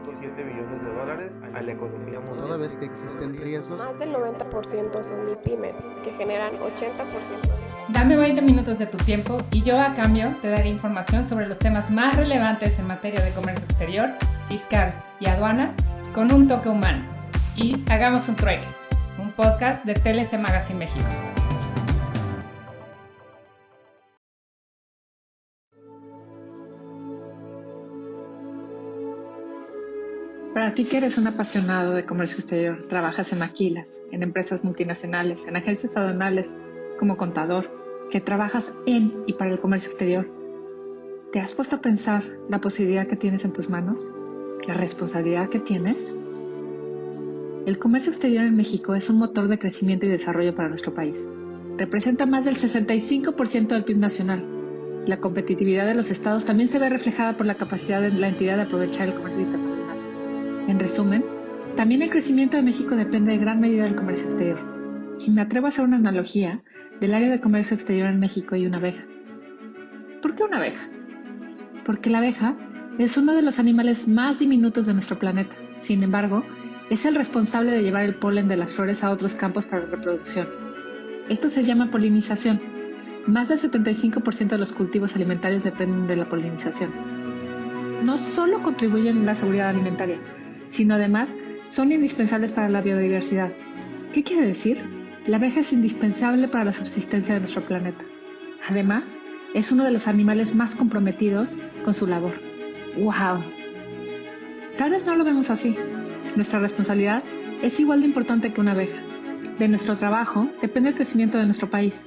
$1.7 billones a la economía mundial. Toda vez que existen riesgos, Más del 90% son MIPYMES, que generan 80%. Dame 20 minutos de tu tiempo y yo a cambio te daré información sobre los temas más relevantes en materia de comercio exterior, fiscal y aduanas con un toque humano. Y hagamos un trueque, un podcast de TLC Magazine México. Para ti que eres un apasionado de comercio exterior, trabajas en maquilas, en empresas multinacionales, en agencias aduanales, como contador, que trabajas en y para el comercio exterior, ¿te has puesto a pensar la posibilidad que tienes en tus manos? ¿La responsabilidad que tienes? El comercio exterior en México es un motor de crecimiento y desarrollo para nuestro país. Representa más del 65% del PIB nacional. La competitividad de los estados también se ve reflejada por la capacidad de la entidad de aprovechar el comercio internacional. En resumen, también el crecimiento de México depende en gran medida del comercio exterior. Y me atrevo a hacer una analogía del área de comercio exterior en México y una abeja. ¿Por qué una abeja? Porque la abeja es uno de los animales más diminutos de nuestro planeta. Sin embargo, es el responsable de llevar el polen de las flores a otros campos para la reproducción. Esto se llama polinización. Más del 75% de los cultivos alimentarios dependen de la polinización. No solo contribuyen a la seguridad alimentaria, sino además son indispensables para la biodiversidad. ¿Qué quiere decir? La abeja es indispensable para la subsistencia de nuestro planeta. Además, es uno de los animales más comprometidos con su labor. ¡Wow! Tal vez no lo vemos así. Nuestra responsabilidad es igual de importante que una abeja. De nuestro trabajo depende el crecimiento de nuestro país.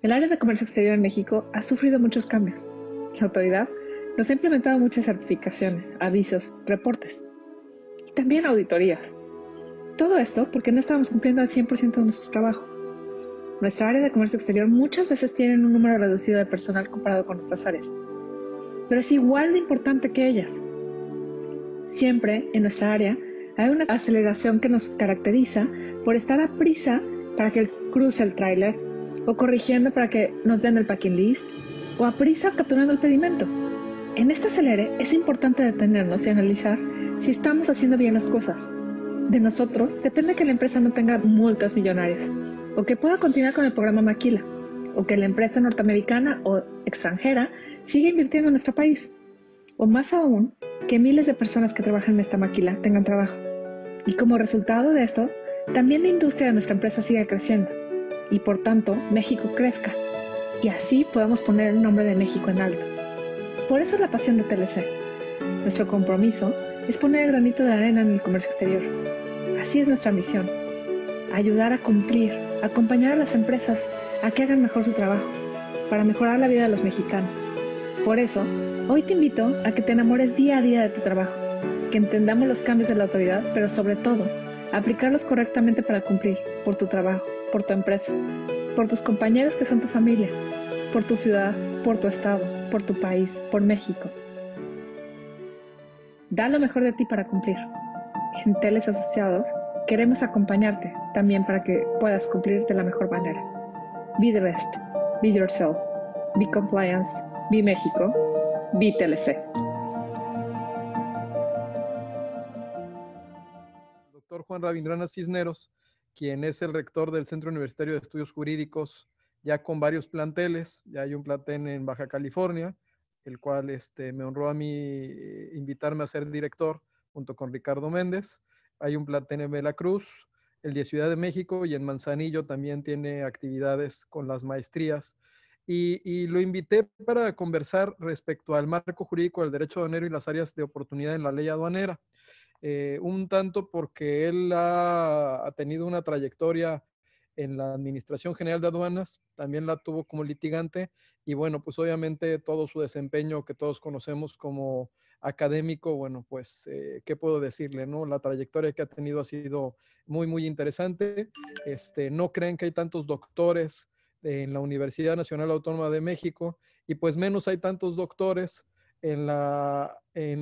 El área de comercio exterior en México ha sufrido muchos cambios. La autoridad nos ha implementado muchas certificaciones, avisos, reportes y también auditorías. Todo esto porque no estábamos cumpliendo al 100% de nuestro trabajo. Nuestra área de comercio exterior muchas veces tiene un número reducido de personal comparado con otras áreas, pero es igual de importante que ellas. Siempre en nuestra área hay una aceleración que nos caracteriza por estar a prisa para que cruce el tráiler, o corrigiendo para que nos den el packing list, o a prisa capturando el pedimento. En este acelere es importante detenernos y analizar si estamos haciendo bien las cosas. De nosotros depende que la empresa no tenga multas millonarias, o que pueda continuar con el programa Maquila, o que la empresa norteamericana o extranjera siga invirtiendo en nuestro país, o más aún, que miles de personas que trabajan en esta maquila tengan trabajo. Y como resultado de esto, también la industria de nuestra empresa siga creciendo, y por tanto México crezca, y así podamos poner el nombre de México en alto. Por eso es la pasión de TLC. Nuestro compromiso es poner el granito de arena en el comercio exterior. Así es nuestra misión: ayudar a cumplir, acompañar a las empresas a que hagan mejor su trabajo, para mejorar la vida de los mexicanos. Por eso, hoy te invito a que te enamores día a día de tu trabajo, que entendamos los cambios de la autoridad, pero sobre todo, aplicarlos correctamente para cumplir, por tu trabajo, por tu empresa, por tus compañeros que son tu familia, por tu ciudad, por tu estado, por tu país, por México. Da lo mejor de ti para cumplir. En TLC Asociados queremos acompañarte también para que puedas cumplir de la mejor manera. Be the best, be yourself, be compliance, be México, be TLC. Doctor Juan Rabindranath Cisneros, quien es el rector del Centro Universitario de Estudios Jurídicos, ya con varios planteles. Ya hay un plantel en Baja California, el cual me honró a mí invitarme a ser director junto con Ricardo Méndez. Hay un plantel en Veracruz, el de Ciudad de México, y en Manzanillo también tiene actividades con las maestrías. Y lo invité para conversar respecto al marco jurídico del derecho aduanero y las áreas de oportunidad en la ley aduanera. Un tanto porque él ha tenido una trayectoria en la Administración General de Aduanas, también la tuvo como litigante, y bueno, pues obviamente todo su desempeño que todos conocemos como académico, bueno, pues, ¿qué puedo decirle, no? La trayectoria que ha tenido ha sido muy, muy interesante. No creen que hay tantos doctores en la Universidad Nacional Autónoma de México, y pues menos hay tantos doctores en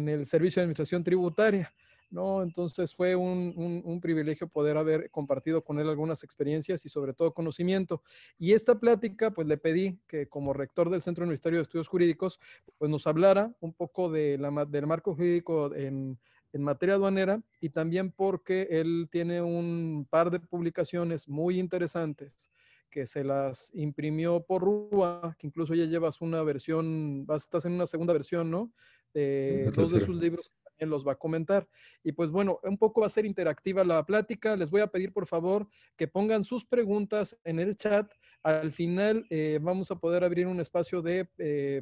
el Servicio de Administración Tributaria. ¿no? Entonces fue un privilegio poder haber compartido con él algunas experiencias y sobre todo conocimiento. Y esta plática, pues le pedí que como rector del Centro Universitario de Estudios Jurídicos, pues nos hablara un poco del marco jurídico en materia aduanera y también porque él tiene un par de publicaciones muy interesantes que se las imprimió por RUA, que incluso ya llevas una versión, estás en una segunda versión, ¿no? De La dos de tercera. sus libros que también los va a comentar. Y pues bueno, un poco va a ser interactiva la plática. Les voy a pedir por favor que pongan sus preguntas en el chat. Al final vamos a poder abrir un espacio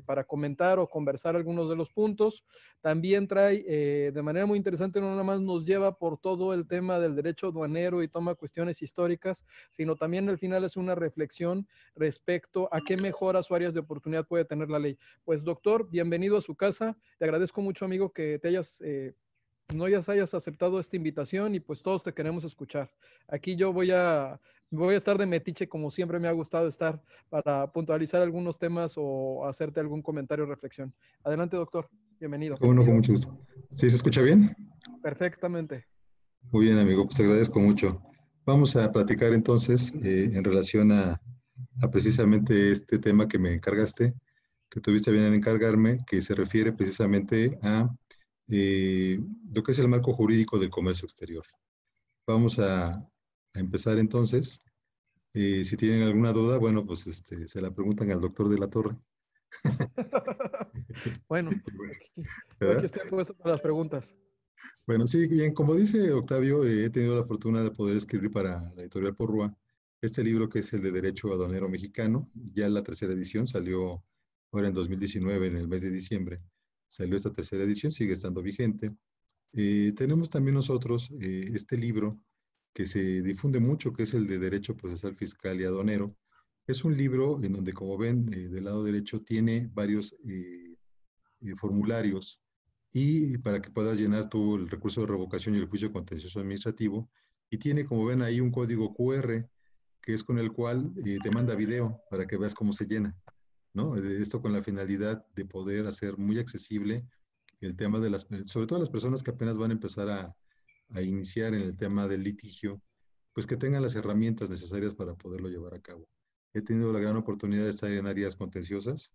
para comentar o conversar algunos de los puntos. También trae de manera muy interesante, no nada más nos lleva por todo el tema del derecho aduanero y toma cuestiones históricas, sino también al final es una reflexión respecto a qué mejoras o áreas de oportunidad puede tener la ley. Pues doctor, bienvenido a su casa. Te agradezco mucho, amigo, que te hayas aceptado esta invitación y pues todos te queremos escuchar. Aquí yo voy a estar de metiche como siempre me ha gustado estar para puntualizar algunos temas o hacerte algún comentario o reflexión. Adelante, doctor. Bienvenido. Bueno, con mucho gusto. ¿Sí se escucha bien? Perfectamente. Muy bien, amigo, pues te agradezco mucho. Vamos a platicar entonces en relación a precisamente este tema que me encargaste, que tuviste bien en encargarme, que se refiere precisamente a lo que es el marco jurídico del comercio exterior. Vamos a empezar entonces. Si tienen alguna duda, bueno, pues se la preguntan al doctor de la Torre. Bueno, ¿verdad? aquí estoy puesto para las preguntas. Bueno, sí, bien, como dice Octavio, he tenido la fortuna de poder escribir para la editorial Porrúa este libro que es el de Derecho Aduanero Mexicano. Ya la tercera edición salió ahora en 2019, en el mes de diciembre. Salió esta tercera edición, sigue estando vigente. Tenemos también nosotros este libro que se difunde mucho, que es el de Derecho Procesal Fiscal y Aduanero. Es un libro en donde, como ven, del lado derecho tiene varios formularios y para que puedas llenar tú el recurso de revocación y el juicio contencioso administrativo. Y tiene, como ven ahí, un código QR, que es con el cual te manda video para que veas cómo se llena, ¿no? Esto con la finalidad de poder hacer muy accesible el tema de sobre todo las personas que apenas van a empezar a iniciar en el tema del litigio, pues que tengan las herramientas necesarias para poderlo llevar a cabo. He tenido la gran oportunidad de estar en áreas contenciosas.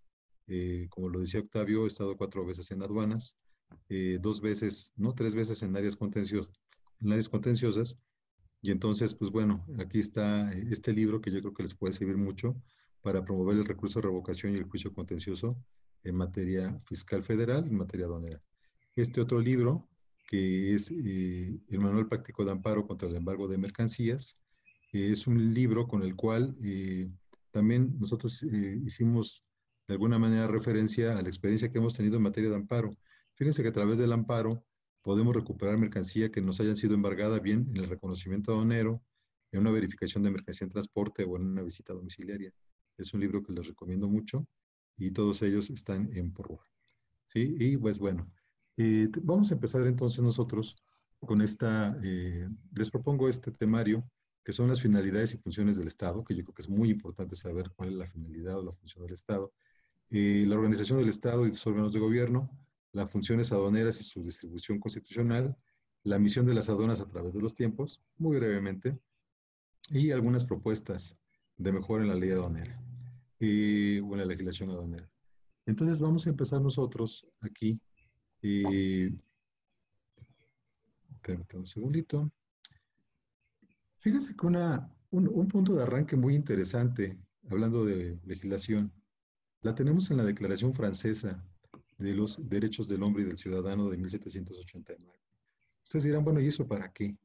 Como lo decía Octavio, he estado 4 veces en aduanas, 2 veces, no 3 veces en áreas contenciosas. Y entonces, pues bueno, aquí está este libro que yo creo que les puede servir mucho para promover el recurso de revocación y el juicio contencioso en materia fiscal federal y en materia aduanera. Este otro libro, que es el Manual Práctico de Amparo contra el Embargo de Mercancías, es un libro con el cual también nosotros hicimos de alguna manera referencia a la experiencia que hemos tenido en materia de amparo. Fíjense que a través del amparo podemos recuperar mercancía que nos hayan sido embargada bien en el reconocimiento aduanero, en una verificación de mercancía en transporte o en una visita domiciliaria. Es un libro que les recomiendo mucho y todos ellos están en Porrúa. ¿Sí? Y pues bueno, vamos a empezar entonces nosotros con les propongo este temario, que son las finalidades y funciones del Estado, que yo creo que es muy importante saber cuál es la finalidad o la función del Estado, la organización del Estado y sus órganos de gobierno, las funciones aduaneras y su distribución constitucional, la misión de las aduanas a través de los tiempos, muy brevemente, y algunas propuestas de mejora en la ley aduanera o en la legislación aduanera. Entonces vamos a empezar nosotros aquí. Permítanme un segundito. Fíjense que un punto de arranque muy interesante, hablando de legislación, la tenemos en la Declaración Francesa de los Derechos del Hombre y del Ciudadano de 1789. Ustedes dirán, bueno, ¿y eso para qué?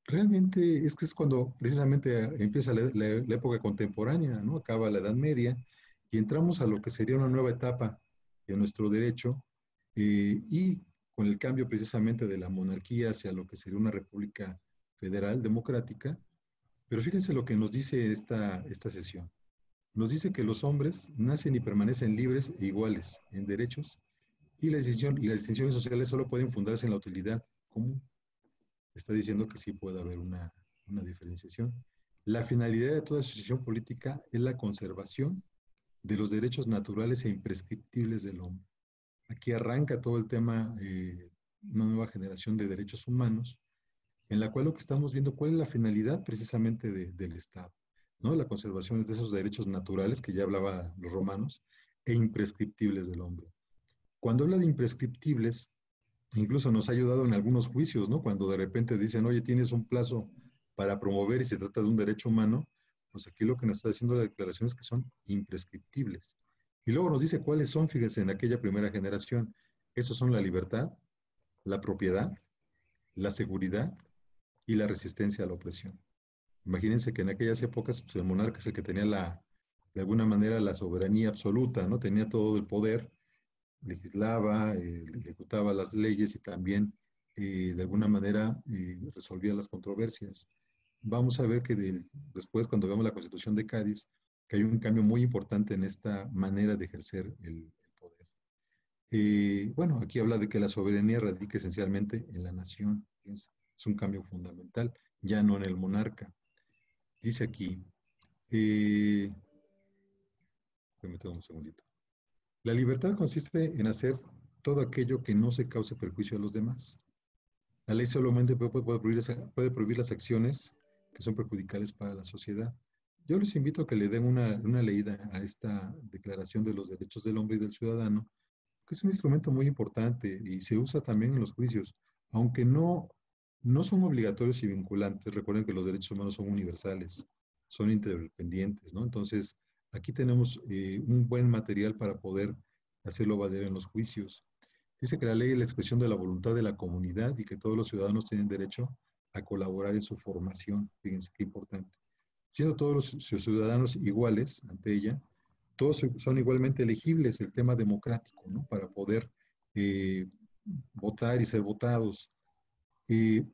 Realmente es que es cuando precisamente empieza la época contemporánea, ¿no? Acaba la Edad Media y entramos a lo que sería una nueva etapa de nuestro derecho y con el cambio precisamente de la monarquía hacia lo que sería una república federal democrática. Pero fíjense lo que nos dice esta sesión. Nos dice que los hombres nacen y permanecen libres e iguales en derechos y las distinciones sociales solo pueden fundarse en la utilidad común. Está diciendo que sí puede haber una diferenciación. La finalidad de toda asociación política es la conservación de los derechos naturales e imprescriptibles del hombre. Aquí arranca todo el tema una nueva generación de derechos humanos, en la cual lo que estamos viendo, cuál es la finalidad precisamente del Estado, ¿no? La conservación de esos derechos naturales que ya hablaban los romanos e imprescriptibles del hombre. Cuando habla de imprescriptibles, incluso nos ha ayudado en algunos juicios, ¿no? Cuando de repente dicen, oye, tienes un plazo para promover y se trata de un derecho humano, pues aquí lo que nos está diciendo la declaración es que son imprescriptibles. Y luego nos dice cuáles son, fíjense, en aquella primera generación. Esos son la libertad, la propiedad, la seguridad y la resistencia a la opresión. Imagínense que en aquellas épocas pues, el monarca es el que tenía de alguna manera la soberanía absoluta, ¿no? Tenía todo el poder, legislaba, ejecutaba las leyes y también de alguna manera resolvía las controversias. Vamos a ver que después, cuando veamos la Constitución de Cádiz, que hay un cambio muy importante en esta manera de ejercer el poder. Bueno, aquí habla de que la soberanía radica esencialmente en la nación. Es un cambio fundamental, ya no en el monarca. Dice aquí, permítame un segundito. La libertad consiste en hacer todo aquello que no se cause perjuicio a los demás. La ley solamente puede prohibir las acciones que son perjudiciales para la sociedad. Yo les invito a que le den una leída a esta Declaración de los Derechos del Hombre y del Ciudadano, que es un instrumento muy importante y se usa también en los juicios, aunque no son obligatorios y vinculantes. Recuerden que los derechos humanos son universales, son interdependientes, ¿no? Entonces, aquí tenemos un buen material para poder hacerlo valer en los juicios. Dice que la ley es la expresión de la voluntad de la comunidad y que todos los ciudadanos tienen derecho a colaborar en su formación. Fíjense qué importante. Siendo todos los ciudadanos iguales ante ella, todos son igualmente elegibles, el tema democrático, ¿no? Para poder votar y ser votados.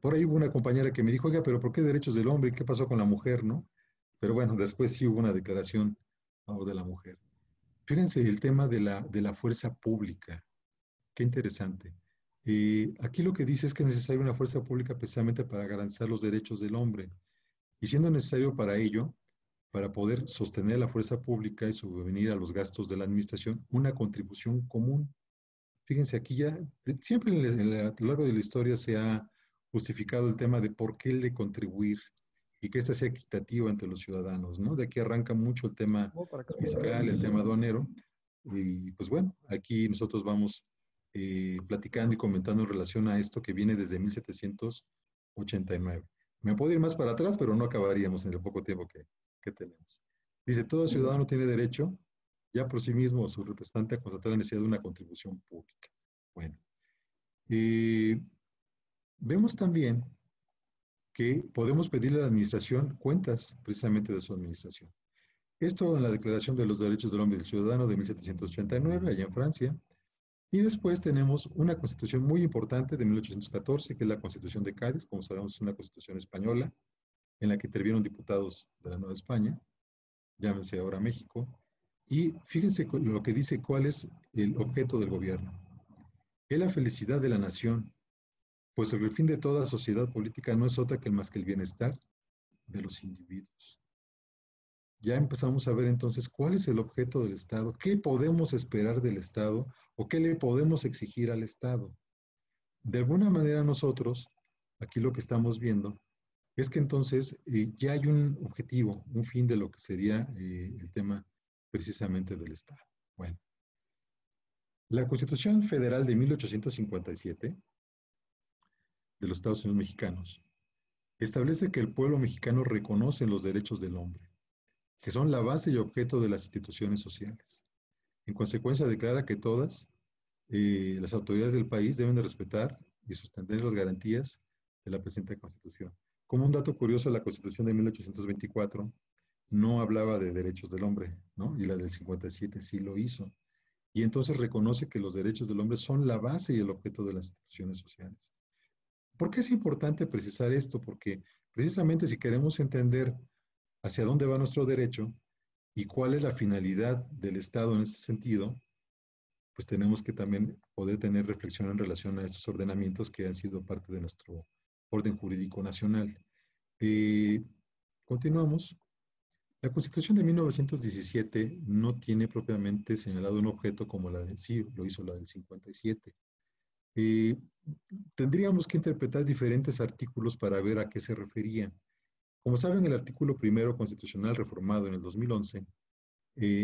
Por ahí hubo una compañera que me dijo, oiga, pero ¿por qué derechos del hombre? ¿Qué pasó con la mujer, no? Pero bueno, después sí hubo una declaración a favor de la mujer. Fíjense el tema de la fuerza pública. Qué interesante. Aquí lo que dice es que es necesaria una fuerza pública precisamente para garantizar los derechos del hombre. Y siendo necesario para ello, para poder sostener la fuerza pública y subvenir a los gastos de la administración, una contribución común. Fíjense, aquí ya, siempre a lo largo de la historia se ha justificado el tema de por qué el de contribuir y que esta sea equitativa entre los ciudadanos, ¿no? De aquí arranca mucho el tema fiscal, el tema aduanero. Y pues bueno, aquí nosotros vamos platicando y comentando en relación a esto que viene desde 1789. Me puedo ir más para atrás, pero no acabaríamos en el poco tiempo que tenemos. Dice, todo ciudadano tiene derecho, ya por sí mismo o su representante, a constatar la necesidad de una contribución pública. Bueno, vemos también que podemos pedirle a la administración cuentas precisamente de su administración. Esto en la Declaración de los Derechos del Hombre y del Ciudadano de 1789, allá en Francia. Y después tenemos una constitución muy importante de 1814, que es la Constitución de Cádiz, como sabemos es una constitución española, en la que intervinieron diputados de la Nueva España, llámense ahora México, y fíjense lo que dice cuál es el objeto del gobierno. Es la felicidad de la nación, puesto que el fin de toda sociedad política no es otra que más que el bienestar de los individuos. Ya empezamos a ver entonces cuál es el objeto del Estado, qué podemos esperar del Estado o qué le podemos exigir al Estado. De alguna manera nosotros, aquí lo que estamos viendo, es que entonces ya hay un objetivo, un fin de lo que sería el tema precisamente del Estado. Bueno, la Constitución Federal de 1857 de los Estados Unidos mexicanos establece que el pueblo mexicano reconoce los derechos del hombre, que son la base y objeto de las instituciones sociales. En consecuencia, declara que todas las autoridades del país deben de respetar y sostener las garantías de la presente Constitución. Como un dato curioso, la Constitución de 1824 no hablaba de derechos del hombre, ¿no? Y la del 57 sí lo hizo. Y entonces reconoce que los derechos del hombre son la base y el objeto de las instituciones sociales. ¿Por qué es importante precisar esto? Porque precisamente si queremos entender hacia dónde va nuestro derecho y cuál es la finalidad del Estado en este sentido, pues tenemos que también poder tener reflexión en relación a estos ordenamientos que han sido parte de nuestro orden jurídico nacional. Continuamos. La Constitución de 1917 no tiene propiamente señalado un objeto como la de sí, lo hizo la del 57. tendríamos que interpretar diferentes artículos para ver a qué se referían. Como saben, el artículo primero constitucional reformado en el 2011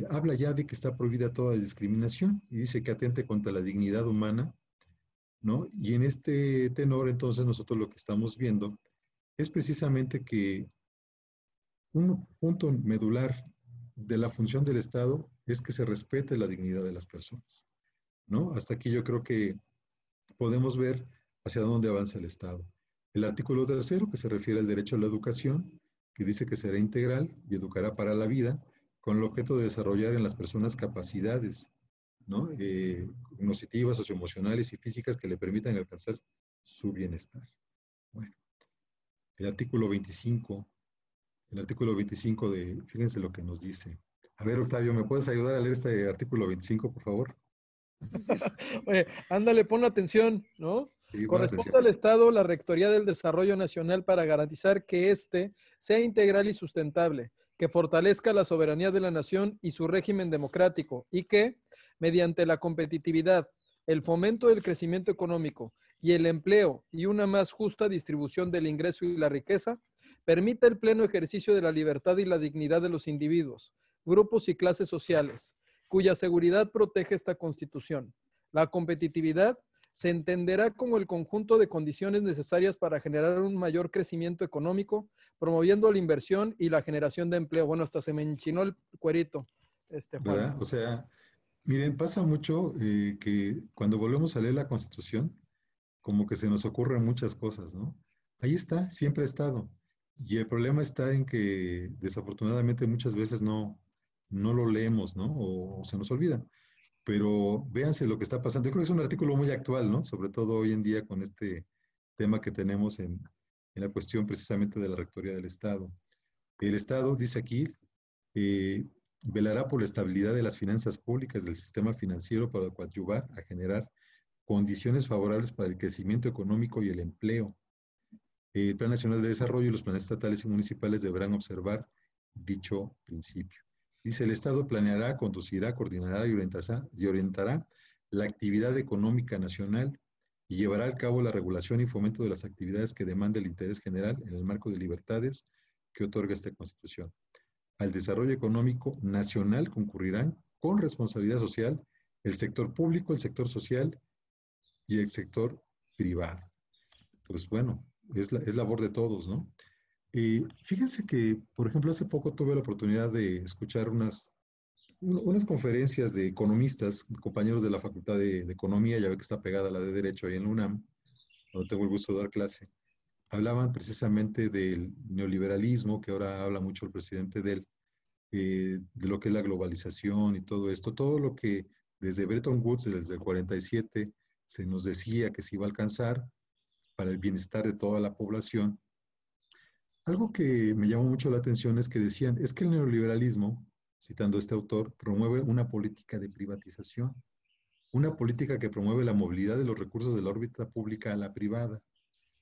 habla ya de que está prohibida toda discriminación y dice que atente contra la dignidad humana, ¿no? Y en este tenor, entonces, nosotros lo que estamos viendo es precisamente que un punto medular de la función del Estado es que se respete la dignidad de las personas, ¿no? Hasta aquí yo creo que podemos ver hacia dónde avanza el Estado. El artículo tercero, que se refiere al derecho a la educación, que dice que será integral y educará para la vida, con el objeto de desarrollar en las personas capacidades, ¿no? Cognitivas, socioemocionales y físicas que le permitan alcanzar su bienestar. Bueno, el artículo 25 fíjense lo que nos dice. A ver, Octavio, ¿me puedes ayudar a leer este artículo 25, por favor? Oye, ándale, pon la atención, ¿no? Sí, Corresponde al Estado la Rectoría del Desarrollo Nacional para garantizar que éste sea integral y sustentable, que fortalezca la soberanía de la nación y su régimen democrático, y que, mediante la competitividad, el fomento del crecimiento económico y el empleo y una más justa distribución del ingreso y la riqueza, permita el pleno ejercicio de la libertad y la dignidad de los individuos, grupos y clases sociales, cuya seguridad protege esta Constitución. La competitividad se entenderá como el conjunto de condiciones necesarias para generar un mayor crecimiento económico, promoviendo la inversión y la generación de empleo. Bueno, hasta se me enchinó el cuerito, Juan. ¿Verdad? O sea, miren, pasa mucho que cuando volvemos a leer la Constitución, como que se nos ocurren muchas cosas, ¿no? Ahí está, siempre ha estado. Y el problema está en que desafortunadamente muchas veces no lo leemos, ¿no? O se nos olvida. Pero véanse lo que está pasando. Yo creo que es un artículo muy actual, ¿no? Sobre todo hoy en día con este tema que tenemos en la cuestión precisamente de la Rectoría del Estado. El Estado, dice aquí, velará por la estabilidad de las finanzas públicas del sistema financiero para coadyuvar a generar condiciones favorables para el crecimiento económico y el empleo. El Plan Nacional de Desarrollo y los planes estatales y municipales deberán observar dicho principio. Dice, el Estado planeará, conducirá, coordinará y orientará la actividad económica nacional y llevará a cabo la regulación y fomento de las actividades que demanda el interés general en el marco de libertades que otorga esta Constitución. Al desarrollo económico nacional concurrirán con responsabilidad social el sector público, el sector social y el sector privado. Pues bueno, es labor de todos, ¿no? Fíjense que, por ejemplo, hace poco tuve la oportunidad de escuchar unas conferencias de economistas, compañeros de la Facultad de Economía, ya ve que está pegada a la de Derecho ahí en la UNAM, donde tengo el gusto de dar clase. Hablaban precisamente del neoliberalismo, que ahora habla mucho el presidente de lo que es la globalización y todo esto, todo lo que desde Bretton Woods, desde el 47, se nos decía que se iba a alcanzar para el bienestar de toda la población. Algo que me llamó mucho la atención es que decían, es que el neoliberalismo, citando a este autor, promueve una política de privatización, una política que promueve la movilidad de los recursos de la órbita pública a la privada.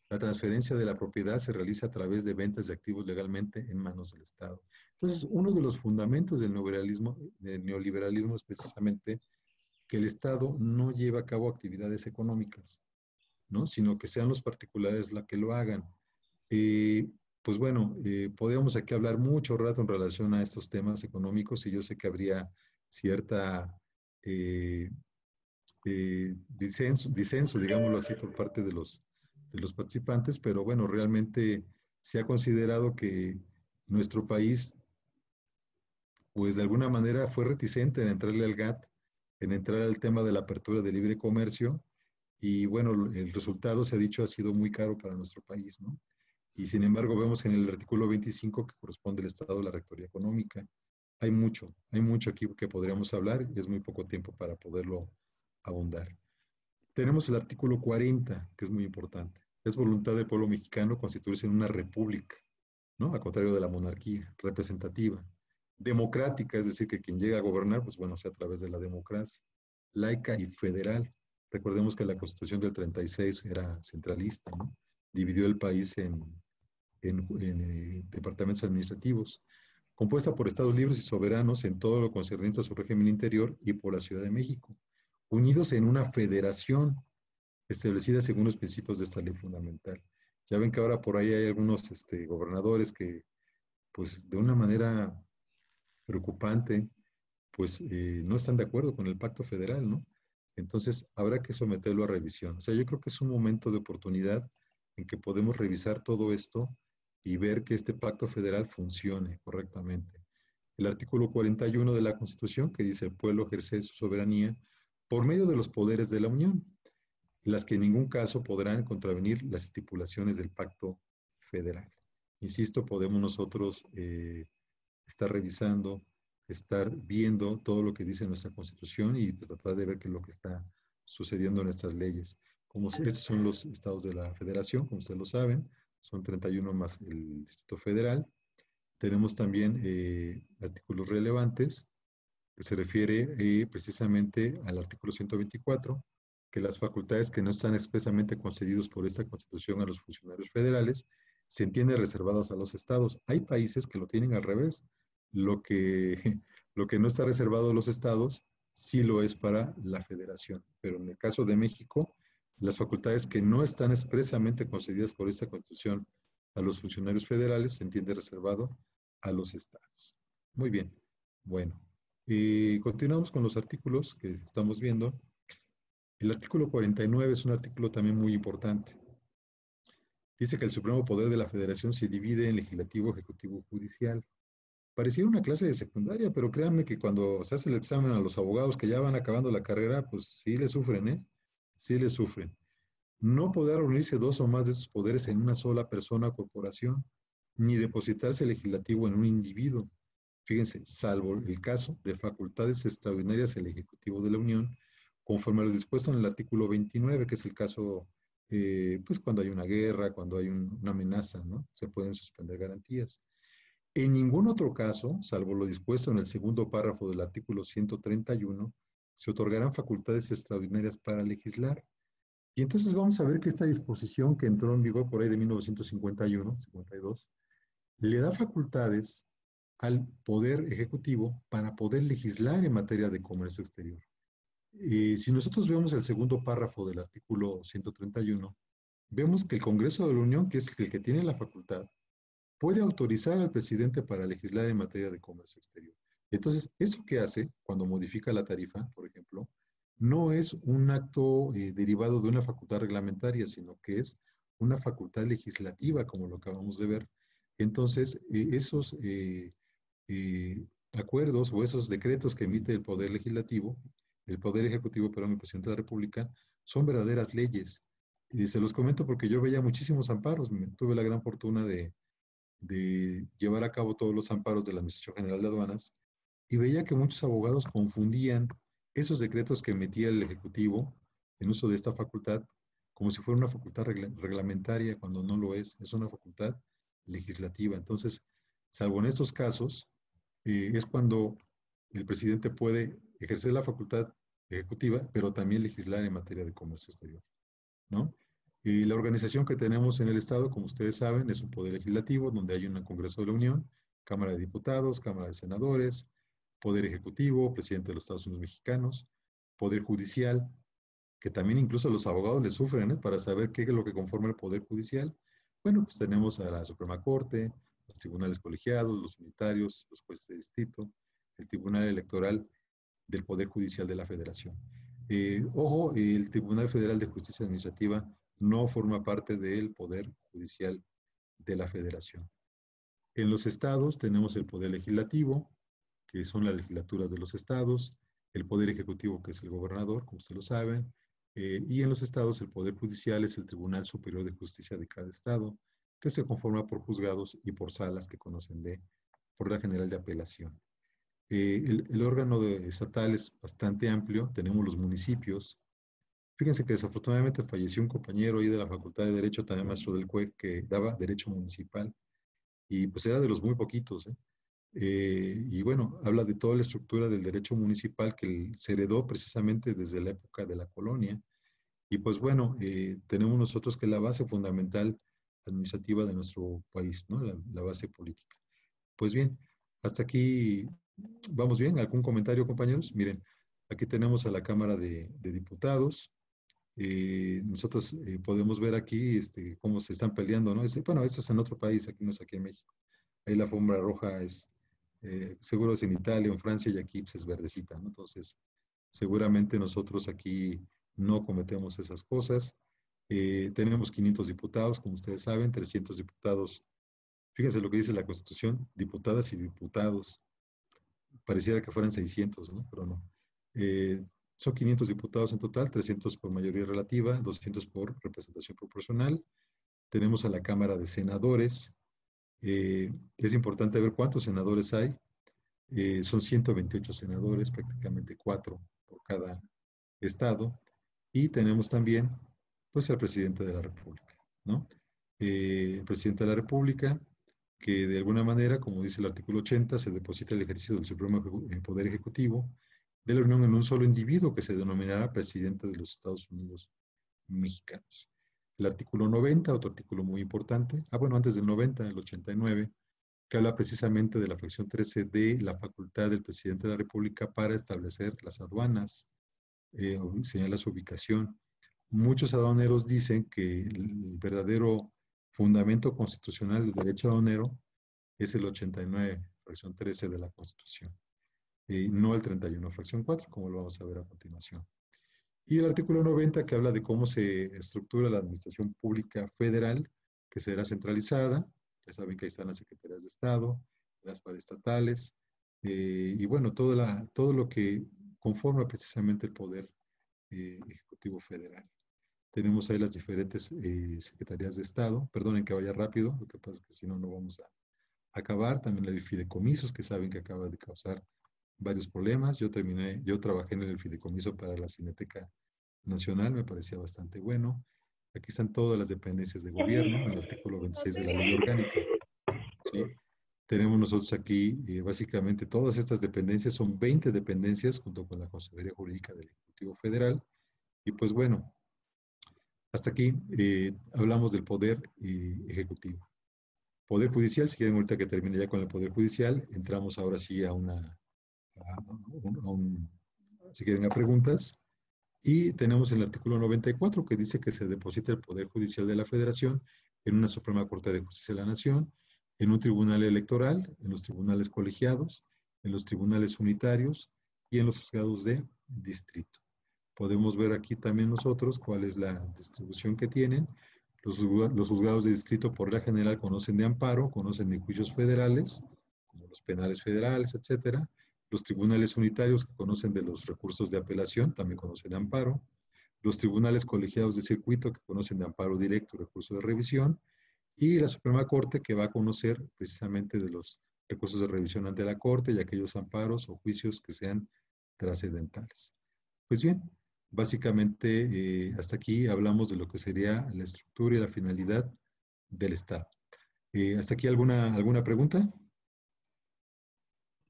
La transferencia de la propiedad se realiza a través de ventas de activos legalmente en manos del Estado. Entonces, uno de los fundamentos del neoliberalismo es precisamente que el Estado no lleva a cabo actividades económicas, ¿no? Sino que sean los particulares los que lo hagan. Pues bueno, podríamos aquí hablar mucho rato en relación a estos temas económicos y yo sé que habría cierta disenso, digámoslo así, por parte de los participantes, pero bueno, realmente se ha considerado que nuestro país, pues de alguna manera fue reticente en entrarle al GATT, en entrar al tema de la apertura de libre comercio, y bueno, el resultado, se ha dicho, ha sido muy caro para nuestro país, ¿no? Y sin embargo, vemos en el artículo 25 que corresponde al Estado de la Rectoría Económica. Hay mucho aquí que podríamos hablar y es muy poco tiempo para poderlo abundar. Tenemos el artículo 40, que es muy importante. Es voluntad del pueblo mexicano constituirse en una república, ¿no? Al contrario de la monarquía, representativa, democrática, es decir, que quien llega a gobernar, pues bueno, sea a través de la democracia, laica y federal. Recordemos que la Constitución del 36 era centralista, ¿no? Dividió el país en departamentos administrativos, compuesta por estados libres y soberanos en todo lo concerniente a su régimen interior y por la Ciudad de México, unidos en una federación, establecidas según los principios de esta ley fundamental. Ya ven que ahora por ahí hay algunos gobernadores que, pues de una manera preocupante, pues no están de acuerdo con el pacto federal, ¿no? Entonces habrá que someterlo a revisión. O sea, yo creo que es un momento de oportunidad en que podemos revisar todo esto y ver que este pacto federal funcione correctamente. El artículo 41 de la Constitución, que dice el pueblo ejerce su soberanía por medio de los poderes de la Unión, las que en ningún caso podrán contravenir las estipulaciones del pacto federal. Insisto, podemos nosotros estar revisando, estar viendo todo lo que dice nuestra Constitución y pues, tratar de ver qué es lo que está sucediendo en estas leyes. Como estos son los estados de la federación, como ustedes lo saben, son 31 más el Distrito Federal. Tenemos también artículos relevantes que se refiere precisamente al artículo 124, que las facultades que no están expresamente concedidas por esta Constitución a los funcionarios federales se entienden reservados a los estados. Hay países que lo tienen al revés. Lo que no está reservado a los estados sí lo es para la federación. Pero en el caso de México, las facultades que no están expresamente concedidas por esta Constitución a los funcionarios federales se entiende reservado a los estados. Muy bien. Bueno, continuamos con los artículos que estamos viendo. El artículo 49 es un artículo también muy importante. Dice que el supremo poder de la federación se divide en legislativo, ejecutivo, judicial. Pareciera una clase de secundaria, pero créanme que cuando se hace el examen a los abogados que ya van acabando la carrera, pues sí le sufren, ¿eh? Sí le sufren. No podrá reunirse dos o más de estos poderes en una sola persona o corporación, ni depositarse el legislativo en un individuo. Fíjense, salvo el caso de facultades extraordinarias del Ejecutivo de la Unión, conforme a lo dispuesto en el artículo 29, que es el caso, pues cuando hay una guerra, cuando hay una amenaza, ¿no? Se pueden suspender garantías. En ningún otro caso, salvo lo dispuesto en el segundo párrafo del artículo 131, se otorgarán facultades extraordinarias para legislar. Y entonces vamos a ver que esta disposición que entró en vigor por ahí de 1951, 52, le da facultades al Poder Ejecutivo para poder legislar en materia de comercio exterior. Si nosotros vemos el segundo párrafo del artículo 131, vemos que el Congreso de la Unión, que es el que tiene la facultad, puede autorizar al presidente para legislar en materia de comercio exterior. Entonces, eso que hace cuando modifica la tarifa, por ejemplo, no es un acto derivado de una facultad reglamentaria, sino que es una facultad legislativa, como lo acabamos de ver. Entonces, esos acuerdos o esos decretos que emite el Poder Legislativo, el Poder Ejecutivo, perdón, el Presidente de la República, son verdaderas leyes. Y se los comento porque yo veía muchísimos amparos. Tuve la gran fortuna de llevar a cabo todos los amparos de la Administración General de Aduanas y veía que muchos abogados confundían esos decretos que emitía el Ejecutivo en uso de esta facultad como si fuera una facultad reglamentaria, cuando no lo es una facultad legislativa. Entonces, salvo en estos casos, es cuando el presidente puede ejercer la facultad ejecutiva, pero también legislar en materia de comercio exterior, ¿no? Y la organización que tenemos en el Estado, como ustedes saben, es un poder legislativo donde hay un Congreso de la Unión, Cámara de Diputados, Cámara de Senadores, Poder Ejecutivo, Presidente de los Estados Unidos Mexicanos, Poder Judicial, que también incluso los abogados le sufren para saber qué es lo que conforma el Poder Judicial. Bueno, pues tenemos a la Suprema Corte, los tribunales colegiados, los unitarios, los jueces de distrito, el Tribunal Electoral del Poder Judicial de la Federación. Ojo, el Tribunal Federal de Justicia Administrativa no forma parte del Poder Judicial de la Federación. En los estados tenemos el Poder Legislativo, que son las legislaturas de los estados, el Poder Ejecutivo, que es el gobernador, como ustedes lo saben, y en los estados el Poder Judicial es el Tribunal Superior de Justicia de cada estado, que se conforma por juzgados y por salas que conocen por la General de Apelación. El órgano estatal es bastante amplio, tenemos los municipios. Fíjense que desafortunadamente falleció un compañero ahí de la Facultad de Derecho, también maestro del CUEC, que daba Derecho Municipal, y pues era de los muy poquitos, y bueno, habla de toda la estructura del derecho municipal que se heredó precisamente desde la época de la colonia. Y pues bueno, tenemos nosotros que es la base fundamental administrativa de nuestro país, ¿no? La base política. Pues bien, hasta aquí vamos bien. ¿Algún comentario, compañeros? Miren, aquí tenemos a la Cámara de Diputados, nosotros podemos ver aquí cómo se están peleando, ¿no? Bueno, eso es en otro país, aquí no es aquí en México. Ahí la alfombra roja es, seguro es en Italia o en Francia y aquí pues, es verdecita, ¿no? Entonces, seguramente nosotros aquí no cometemos esas cosas. Tenemos 500 diputados, como ustedes saben, 300 diputados. Fíjense lo que dice la Constitución, diputadas y diputados. Pareciera que fueran 600, ¿no? Pero no. Son 500 diputados en total, 300 por mayoría relativa, 200 por representación proporcional. Tenemos a la Cámara de Senadores. Es importante ver cuántos senadores hay. Son 128 senadores, prácticamente 4 por cada estado. Y tenemos también, pues, al presidente de la República, ¿no? El presidente de la República, que de alguna manera, como dice el artículo 80, se deposita el ejercicio del Supremo Poder Ejecutivo de la Unión en un solo individuo que se denominará presidente de los Estados Unidos mexicanos. El artículo 90, otro artículo muy importante, bueno, antes del 90, el 89, que habla precisamente de la fracción 13 de la facultad del presidente de la República para establecer las aduanas, señala su ubicación. Muchos aduaneros dicen que el verdadero fundamento constitucional del derecho aduanero es el 89, fracción 13 de la Constitución, no el 31, fracción 4, como lo vamos a ver a continuación. Y el artículo 90 que habla de cómo se estructura la administración pública federal, que será centralizada. Ya saben que ahí están las secretarías de Estado, las paraestatales, y bueno, todo lo que conforma precisamente el poder ejecutivo federal. Tenemos ahí las diferentes secretarías de Estado. Perdonen que vaya rápido, lo que pasa es que si no, no vamos a acabar. También hay fideicomisos que saben que acaba de causar varios problemas. Yo trabajé en el fideicomiso para la Cineteca Nacional, me parecía bastante bueno. Aquí están todas las dependencias de gobierno, en el artículo 26 de la Ley Orgánica. ¿Sí? Tenemos nosotros aquí, básicamente, todas estas dependencias, son 20 dependencias, junto con la Consejería Jurídica del Ejecutivo Federal. Y pues bueno, hasta aquí hablamos del poder ejecutivo. Poder judicial, si quieren ahorita que termine ya con el poder judicial, entramos ahora sí si quieren a preguntas. Y tenemos el artículo 94 que dice que se deposita el Poder Judicial de la Federación en una Suprema Corte de Justicia de la Nación, en un tribunal electoral, en los tribunales colegiados, en los tribunales unitarios y en los juzgados de distrito. Podemos ver aquí también nosotros cuál es la distribución que tienen. Los juzgados de distrito por regla general conocen de amparo, conocen de juicios federales, como los penales federales, etcétera. Los tribunales unitarios que conocen de los recursos de apelación, también conocen de amparo. Los tribunales colegiados de circuito que conocen de amparo directo, recurso de revisión. Y la Suprema Corte que va a conocer precisamente de los recursos de revisión ante la Corte y aquellos amparos o juicios que sean trascendentales. Pues bien, básicamente hasta aquí hablamos de lo que sería la estructura y la finalidad del Estado. ¿Hasta aquí alguna pregunta?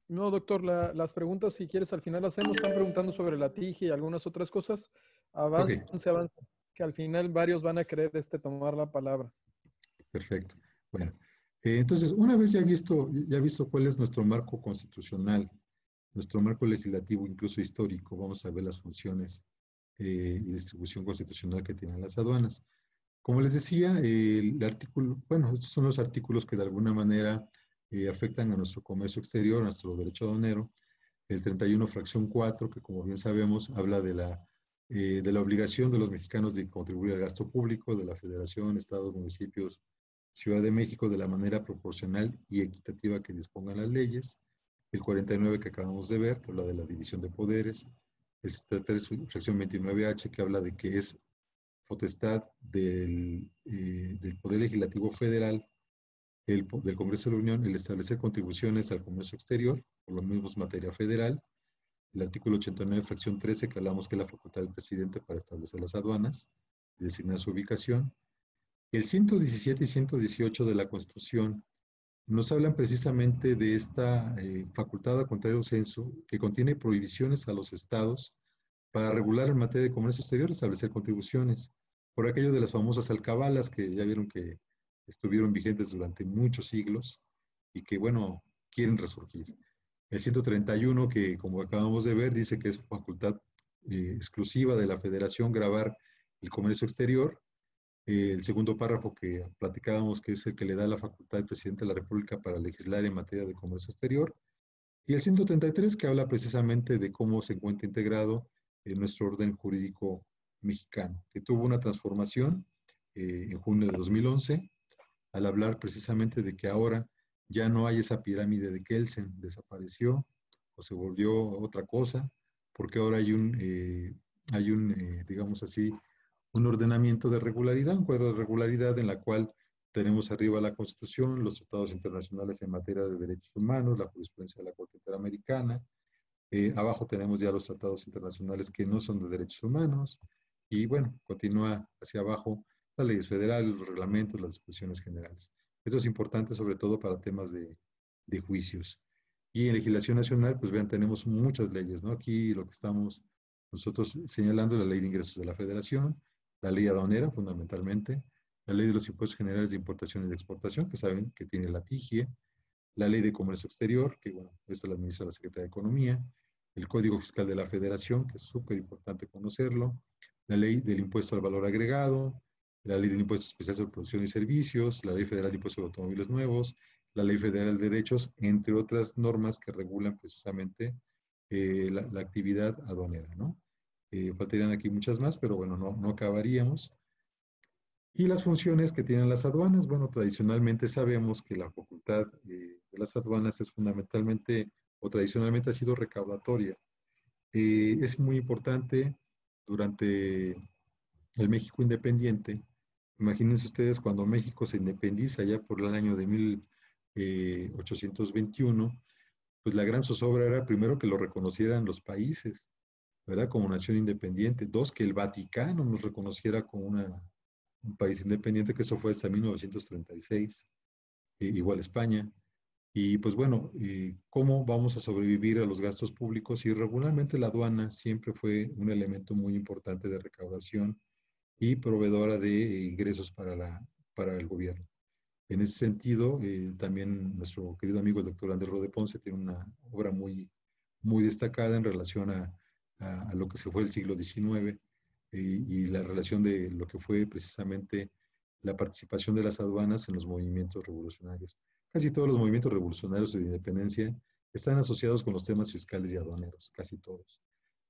No, doctor, las preguntas, si quieres, al final hacemos. Están preguntando sobre la TIG y algunas otras cosas. Avance, que al final varios van a querer tomar la palabra. Perfecto. Bueno, entonces, una vez ya visto cuál es nuestro marco constitucional, nuestro marco legislativo, incluso histórico, vamos a ver las funciones y distribución constitucional que tienen las aduanas. Como les decía, el artículo, bueno, estos son los artículos que de alguna manera afectan a nuestro comercio exterior, a nuestro derecho aduanero. El 31, fracción 4, que como bien sabemos, habla de la obligación de los mexicanos de contribuir al gasto público de la Federación, Estados, municipios, Ciudad de México, de la manera proporcional y equitativa que dispongan las leyes. El 49, que acabamos de ver, que habla de la división de poderes. El 73, fracción 29H, que habla de que es potestad del Poder Legislativo Federal, del Congreso de la Unión, el establecer contribuciones al comercio exterior, por lo mismo es materia federal. El artículo 89, fracción 13, que hablamos que es la facultad del presidente para establecer las aduanas y designar su ubicación. El 117 y 118 de la Constitución nos hablan precisamente de esta facultad a contrario censo que contiene prohibiciones a los estados para regular en materia de comercio exterior, establecer contribuciones. Por aquello de las famosas alcabalas que ya vieron que estuvieron vigentes durante muchos siglos y que, bueno, quieren resurgir. El 131, que como acabamos de ver, dice que es facultad exclusiva de la Federación gravar el comercio exterior. El segundo párrafo que platicábamos, que es el que le da la facultad al presidente de la República para legislar en materia de comercio exterior. Y el 133, que habla precisamente de cómo se encuentra integrado en nuestro orden jurídico mexicano, que tuvo una transformación en junio de 2011, al hablar precisamente de que ahora ya no hay esa pirámide de Kelsen, desapareció o se volvió otra cosa, porque ahora hay un digamos así, un ordenamiento de regularidad, un cuadro de regularidad en la cual tenemos arriba la Constitución, los tratados internacionales en materia de derechos humanos, la jurisprudencia de la Corte Interamericana. Abajo tenemos ya los tratados internacionales que no son de derechos humanos. Y bueno, continúa hacia abajo las leyes federales, los reglamentos, las disposiciones generales. Esto es importante sobre todo para temas de juicios. Y en legislación nacional, pues vean, tenemos muchas leyes, ¿no? Aquí lo que estamos nosotros señalando, la ley de ingresos de la Federación, la ley aduanera, fundamentalmente, la ley de los impuestos generales de importación y de exportación, que saben que tiene la TIGIE, la ley de comercio exterior, que bueno, esta la administra la Secretaría de Economía, el Código Fiscal de la Federación, que es súper importante conocerlo, la ley del impuesto al valor agregado, la ley del impuesto especial sobre producción y servicios, la ley federal de impuestos de automóviles nuevos, la ley federal de derechos, entre otras normas que regulan precisamente la actividad aduanera, ¿no? Faltarían aquí muchas más, pero bueno, no acabaríamos. Y las funciones que tienen las aduanas, bueno, tradicionalmente sabemos que la facultad de las aduanas es fundamentalmente, o tradicionalmente ha sido recaudatoria. Es muy importante durante el México independiente. Imagínense ustedes cuando México se independiza ya por el año de 1821, pues la gran zozobra era primero que lo reconocieran los países, ¿verdad? Como nación independiente. Dos, que el Vaticano nos reconociera como un país independiente, que eso fue hasta 1936, igual España. Y pues bueno, ¿cómo vamos a sobrevivir a los gastos públicos? Y regularmente la aduana siempre fue un elemento muy importante de recaudación y proveedora de ingresos para el gobierno. En ese sentido, también nuestro querido amigo el doctor Andrés Rode Ponce tiene una obra muy destacada en relación a lo que se fue el siglo XIX y la relación de lo que fue precisamente la participación de las aduanas en los movimientos revolucionarios. Casi todos los movimientos revolucionarios de independencia están asociados con los temas fiscales y aduaneros, casi todos.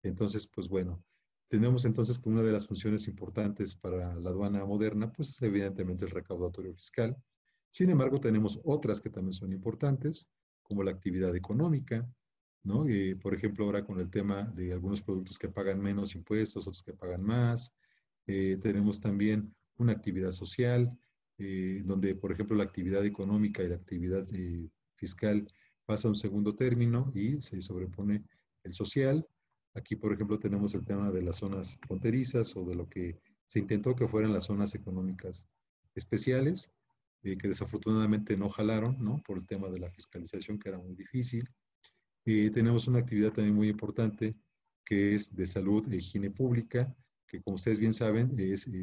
Entonces, pues bueno, tenemos entonces que una de las funciones importantes para la aduana moderna, pues es evidentemente el recaudatorio fiscal. Sin embargo, tenemos otras que también son importantes, como la actividad económica, ¿no? Por ejemplo, ahora con el tema de algunos productos que pagan menos impuestos, otros que pagan más. Tenemos también una actividad social, donde, por ejemplo, la actividad económica y la actividad fiscal pasa a un segundo término y se sobrepone el social. Aquí, por ejemplo, tenemos el tema de las zonas fronterizas o de lo que se intentó que fueran las zonas económicas especiales, que desafortunadamente no jalaron, ¿no? Por el tema de la fiscalización, que era muy difícil. Tenemos una actividad también muy importante que es de salud e higiene pública, que como ustedes bien saben,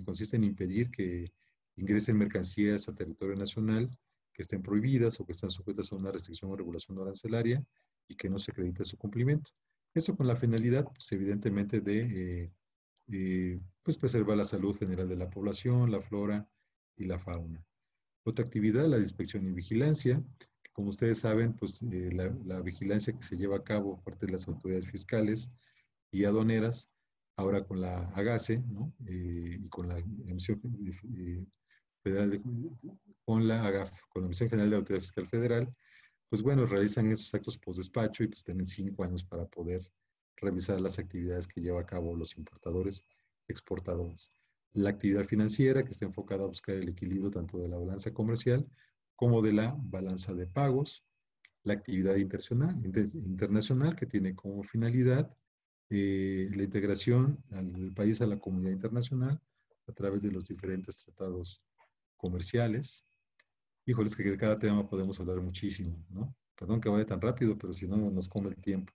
consiste en impedir que ingresen mercancías a territorio nacional que estén prohibidas o que están sujetas a una restricción o regulación arancelaria y que no se acredite su cumplimiento. Esto con la finalidad, pues, evidentemente, de pues preservar la salud general de la población, la flora y la fauna. Otra actividad, la de inspección y vigilancia, que como ustedes saben, pues la vigilancia que se lleva a cabo por parte de las autoridades fiscales y aduaneras, ahora con la AGACE, ¿no? Y con la emisión federal con la AGAF, con la Emisión General de la Autoridad Fiscal Federal, pues bueno, realizan esos actos post-despacho y pues tienen 5 años para poder revisar las actividades que lleva a cabo los importadores, exportadores. La actividad financiera, que está enfocada a buscar el equilibrio tanto de la balanza comercial como de la balanza de pagos. La actividad internacional, que tiene como finalidad la integración al país a la comunidad internacional a través de los diferentes tratados comerciales. Híjoles, que de cada tema podemos hablar muchísimo, ¿no? Perdón que vaya tan rápido, pero si no nos come el tiempo.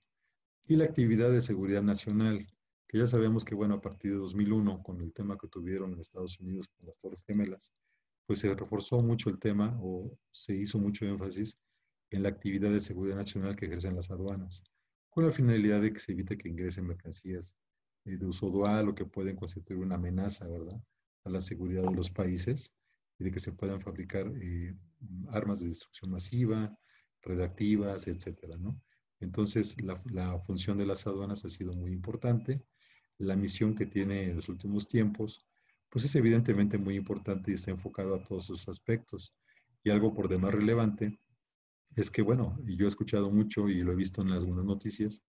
Y la actividad de seguridad nacional, que ya sabemos que, bueno, a partir de 2001, con el tema que tuvieron en Estados Unidos con las Torres Gemelas, pues se reforzó mucho el tema o se hizo mucho énfasis en la actividad de seguridad nacional que ejercen las aduanas, con la finalidad de que se evite que ingresen mercancías de uso dual o que pueden constituir una amenaza, ¿verdad?, a la seguridad de los países y de que se puedan fabricar armas de destrucción masiva, radiactivas, etcétera, ¿no? Entonces, la función de las aduanas ha sido muy importante. La misión que tiene en los últimos tiempos, pues es evidentemente muy importante y está enfocado a todos esos aspectos. Y algo por demás relevante es que, bueno, y yo he escuchado mucho y lo he visto en algunas noticias,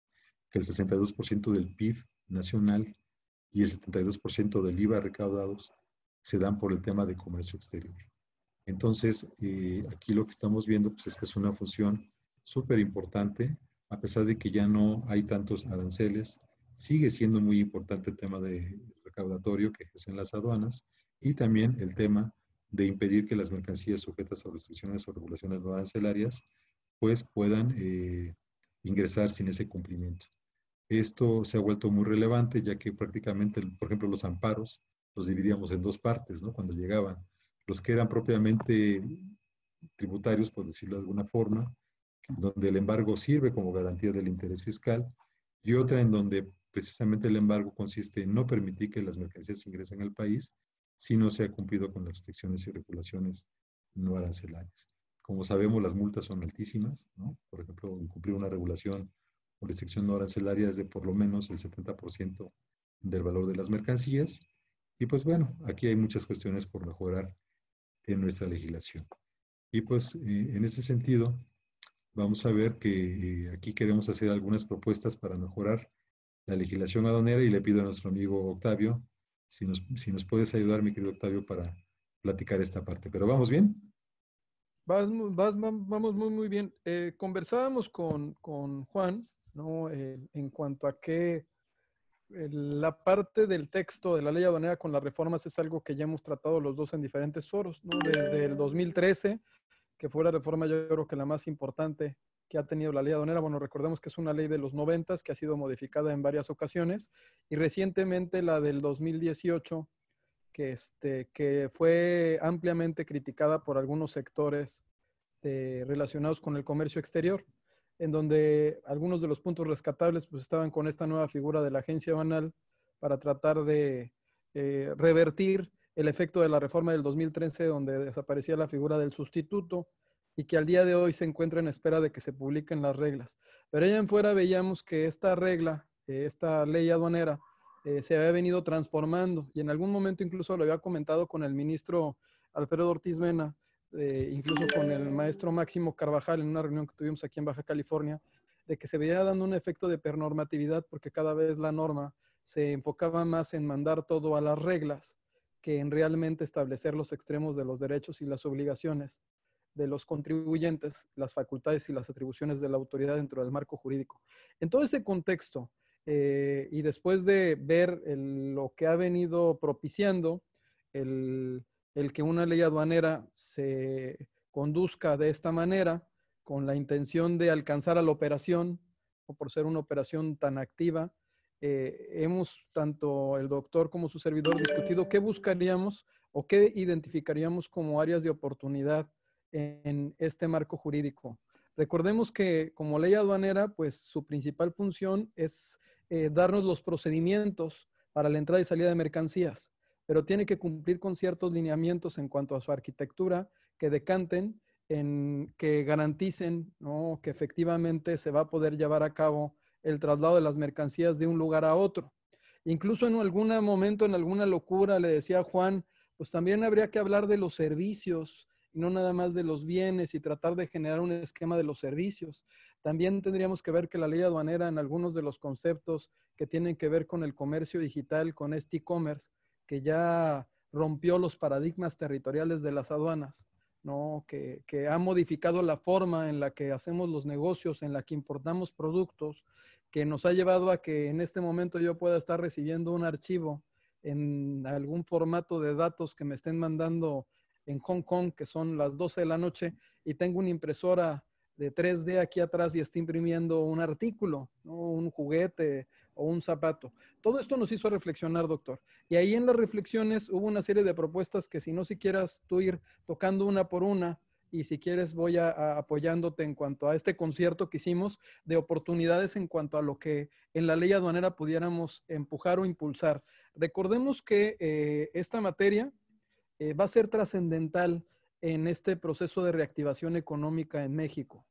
que el 62% del PIB nacional y el 72% del IVA recaudados se dan por el tema de comercio exterior. Entonces, aquí lo que estamos viendo pues, es que es una función súper importante, a pesar de que ya no hay tantos aranceles, sigue siendo muy importante el tema de recaudatorio que ejercen las aduanas y también el tema de impedir que las mercancías sujetas a restricciones o regulaciones no arancelarias pues puedan ingresar sin ese cumplimiento. Esto se ha vuelto muy relevante ya que prácticamente, por ejemplo, los amparos los dividíamos en dos partes, ¿no? Cuando llegaban, los que eran propiamente tributarios, por decirlo de alguna forma, donde el embargo sirve como garantía del interés fiscal, y otra en donde precisamente el embargo consiste en no permitir que las mercancías ingresen al país si no se ha cumplido con las restricciones y regulaciones no arancelarias. Como sabemos, las multas son altísimas, ¿no? Por ejemplo, incumplir una regulación o restricción no arancelaria es de por lo menos el 70% del valor de las mercancías. Y pues bueno, aquí hay muchas cuestiones por mejorar en nuestra legislación. Y pues en ese sentido, vamos a ver que aquí queremos hacer algunas propuestas para mejorar la legislación aduanera y le pido a nuestro amigo Octavio si nos puedes ayudar, mi querido Octavio, para platicar esta parte. ¿Pero vamos bien? Vamos muy bien. Conversábamos con Juan, ¿no? En cuanto a que la parte del texto de la ley aduanera con las reformas es algo que ya hemos tratado los dos en diferentes foros, ¿no? Desde el 2013, que fue la reforma yo creo que la más importante que ha tenido la ley aduanera. Bueno, recordemos que es una ley de los 90 que ha sido modificada en varias ocasiones, y recientemente la del 2018, que fue ampliamente criticada por algunos sectores relacionados con el comercio exterior, en donde algunos de los puntos rescatables pues, estaban con esta nueva figura de la agencia aduanal para tratar de revertir el efecto de la reforma del 2013, donde desaparecía la figura del sustituto y que al día de hoy se encuentra en espera de que se publiquen las reglas. Pero allá en fuera veíamos que esta regla, esta ley aduanera, se había venido transformando, y en algún momento incluso lo había comentado con el ministro Alfredo Ortiz Mena, incluso con el maestro Máximo Carvajal en una reunión que tuvimos aquí en Baja California, de que se veía dando un efecto de pernormatividad porque cada vez la norma se enfocaba más en mandar todo a las reglas que en realmente establecer los extremos de los derechos y las obligaciones de los contribuyentes, las facultades y las atribuciones de la autoridad dentro del marco jurídico. En todo ese contexto, y después de ver lo que ha venido propiciando el que una ley aduanera se conduzca de esta manera, con la intención de alcanzar a la operación, o por ser una operación tan activa, hemos, tanto el doctor como su servidor, discutido qué buscaríamos o qué identificaríamos como áreas de oportunidad en este marco jurídico. Recordemos que como ley aduanera, pues su principal función es darnos los procedimientos para la entrada y salida de mercancías, pero tiene que cumplir con ciertos lineamientos en cuanto a su arquitectura que decanten, que garanticen, ¿no?, que efectivamente se va a poder llevar a cabo el traslado de las mercancías de un lugar a otro. Incluso en algún momento, en alguna locura, le decía a Juan, pues también habría que hablar de los servicios, y no nada más de los bienes, y tratar de generar un esquema de los servicios. También tendríamos que ver que la ley aduanera en algunos de los conceptos que tienen que ver con el comercio digital, con este e-commerce, que ya rompió los paradigmas territoriales de las aduanas, ¿no? Que ha modificado la forma en la que hacemos los negocios, en la que importamos productos, que nos ha llevado a que en este momento yo pueda estar recibiendo un archivo en algún formato de datos que me estén mandando en Hong Kong, que son las 12 de la noche, y tengo una impresora de 3D aquí atrás y está imprimiendo un artículo, ¿no?, un juguete o un zapato. Todo esto nos hizo reflexionar, doctor. Y ahí en las reflexiones hubo una serie de propuestas que, si no si quieras tú ir tocando una por una, y si quieres voy apoyándote en cuanto a este concierto que hicimos de oportunidades en cuanto a lo que en la ley aduanera pudiéramos empujar o impulsar. Recordemos que esta materia va a ser trascendental en este proceso de reactivación económica en México.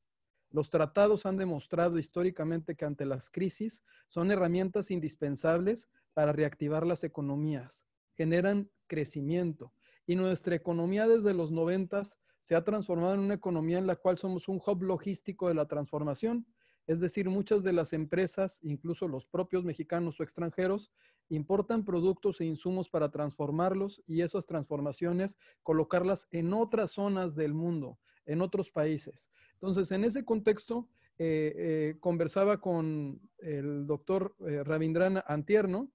Los tratados han demostrado históricamente que ante las crisis son herramientas indispensables para reactivar las economías, generan crecimiento y nuestra economía desde los 90s se ha transformado en una economía en la cual somos un hub logístico de la transformación. Es decir, muchas de las empresas, incluso los propios mexicanos o extranjeros, importan productos e insumos para transformarlos y esas transformaciones colocarlas en otras zonas del mundo, en otros países. Entonces, en ese contexto, conversaba con el doctor Ravindrana antier, ¿no?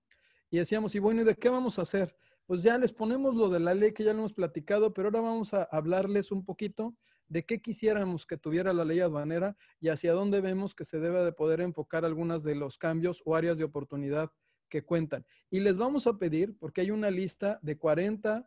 Y decíamos, y bueno, ¿y de qué vamos a hacer? Pues ya les ponemos lo de la ley que ya lo hemos platicado, pero ahora vamos a hablarles un poquito de qué quisiéramos que tuviera la ley aduanera y hacia dónde vemos que se debe de poder enfocar algunas de los cambios o áreas de oportunidad que cuentan. Y les vamos a pedir, porque hay una lista de 40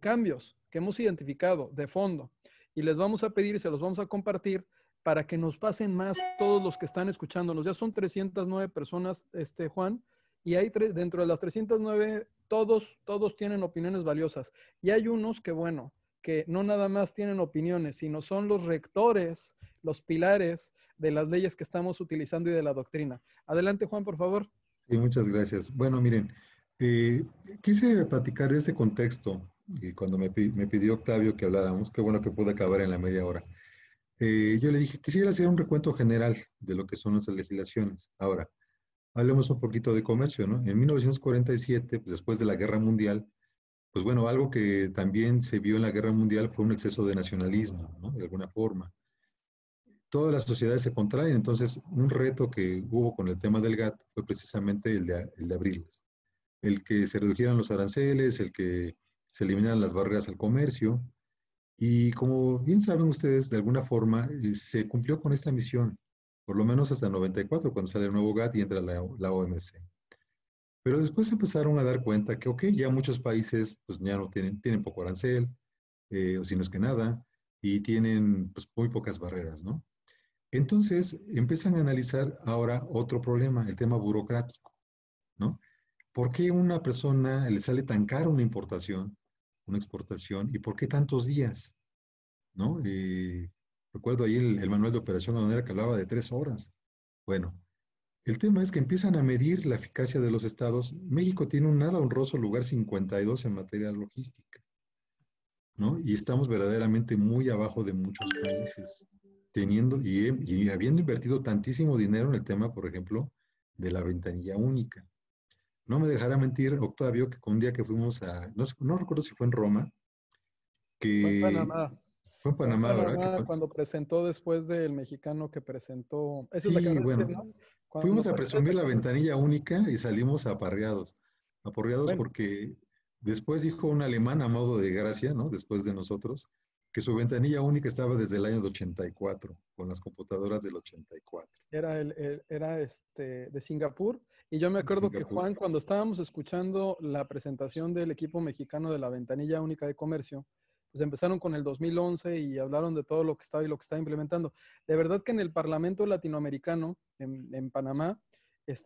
cambios que hemos identificado de fondo, y les vamos a pedir y se los vamos a compartir para que nos pasen más todos los que están escuchándonos. Ya son 309 personas, Juan, y hay dentro de las 309, todos tienen opiniones valiosas. Y hay unos que, bueno, que no nada más tienen opiniones, sino son los rectores, los pilares de las leyes que estamos utilizando y de la doctrina. Adelante, Juan, por favor. Sí, muchas gracias. Bueno, miren, quise platicar de este contexto y cuando me pidió Octavio que habláramos, qué bueno que pude acabar en la media hora. Yo le dije, quisiera hacer un recuento general de lo que son nuestras legislaciones. Ahora, hablemos un poquito de comercio, ¿no? En 1947, pues después de la Guerra Mundial, pues bueno, algo que también se vio en la Guerra Mundial fue un exceso de nacionalismo, ¿no? De alguna forma. Todas las sociedades se contraen, entonces un reto que hubo con el tema del GATT fue precisamente el de abrirlas. El que se redujeran los aranceles, el que se eliminaran las barreras al comercio. Y como bien saben ustedes, de alguna forma se cumplió con esta misión, por lo menos hasta el 94, cuando sale el nuevo GATT y entra la OMC. Pero después empezaron a dar cuenta que, ok, ya muchos países pues ya no tienen poco arancel, o si no es que nada, y tienen pues muy pocas barreras, ¿no? Entonces empiezan a analizar ahora otro problema, el tema burocrático, ¿no? ¿Por qué a una persona le sale tan caro una importación, una exportación, y por qué tantos días? ¿No? Recuerdo ahí el manual de operación aduanera que hablaba de 3 horas. Bueno, el tema es que empiezan a medir la eficacia de los estados. México tiene un nada honroso lugar 52 en materia logística, ¿no? Y estamos verdaderamente muy abajo de muchos países, teniendo y habiendo invertido tantísimo dinero en el tema, por ejemplo, de la ventanilla única. No me dejará mentir, Octavio, que un día que fuimos no recuerdo si fue en Roma, que... Fue en Panamá. Fue en Panamá, ¿verdad? Cuando presentó después del mexicano que presentó... Esa sí, es la que bueno, ¿no? fuimos a presumir la ventanilla única y salimos aporreados bueno, porque después dijo un alemán a modo de gracia, ¿no? Después de nosotros, que su ventanilla única estaba desde el año de 84, con las computadoras del 84. Era de Singapur, y yo me acuerdo que Juan, cuando estábamos escuchando la presentación del equipo mexicano de la ventanilla única de comercio, pues empezaron con el 2011 y hablaron de todo lo que estaba y lo que estaba implementando. De verdad que en el Parlamento Latinoamericano, en Panamá,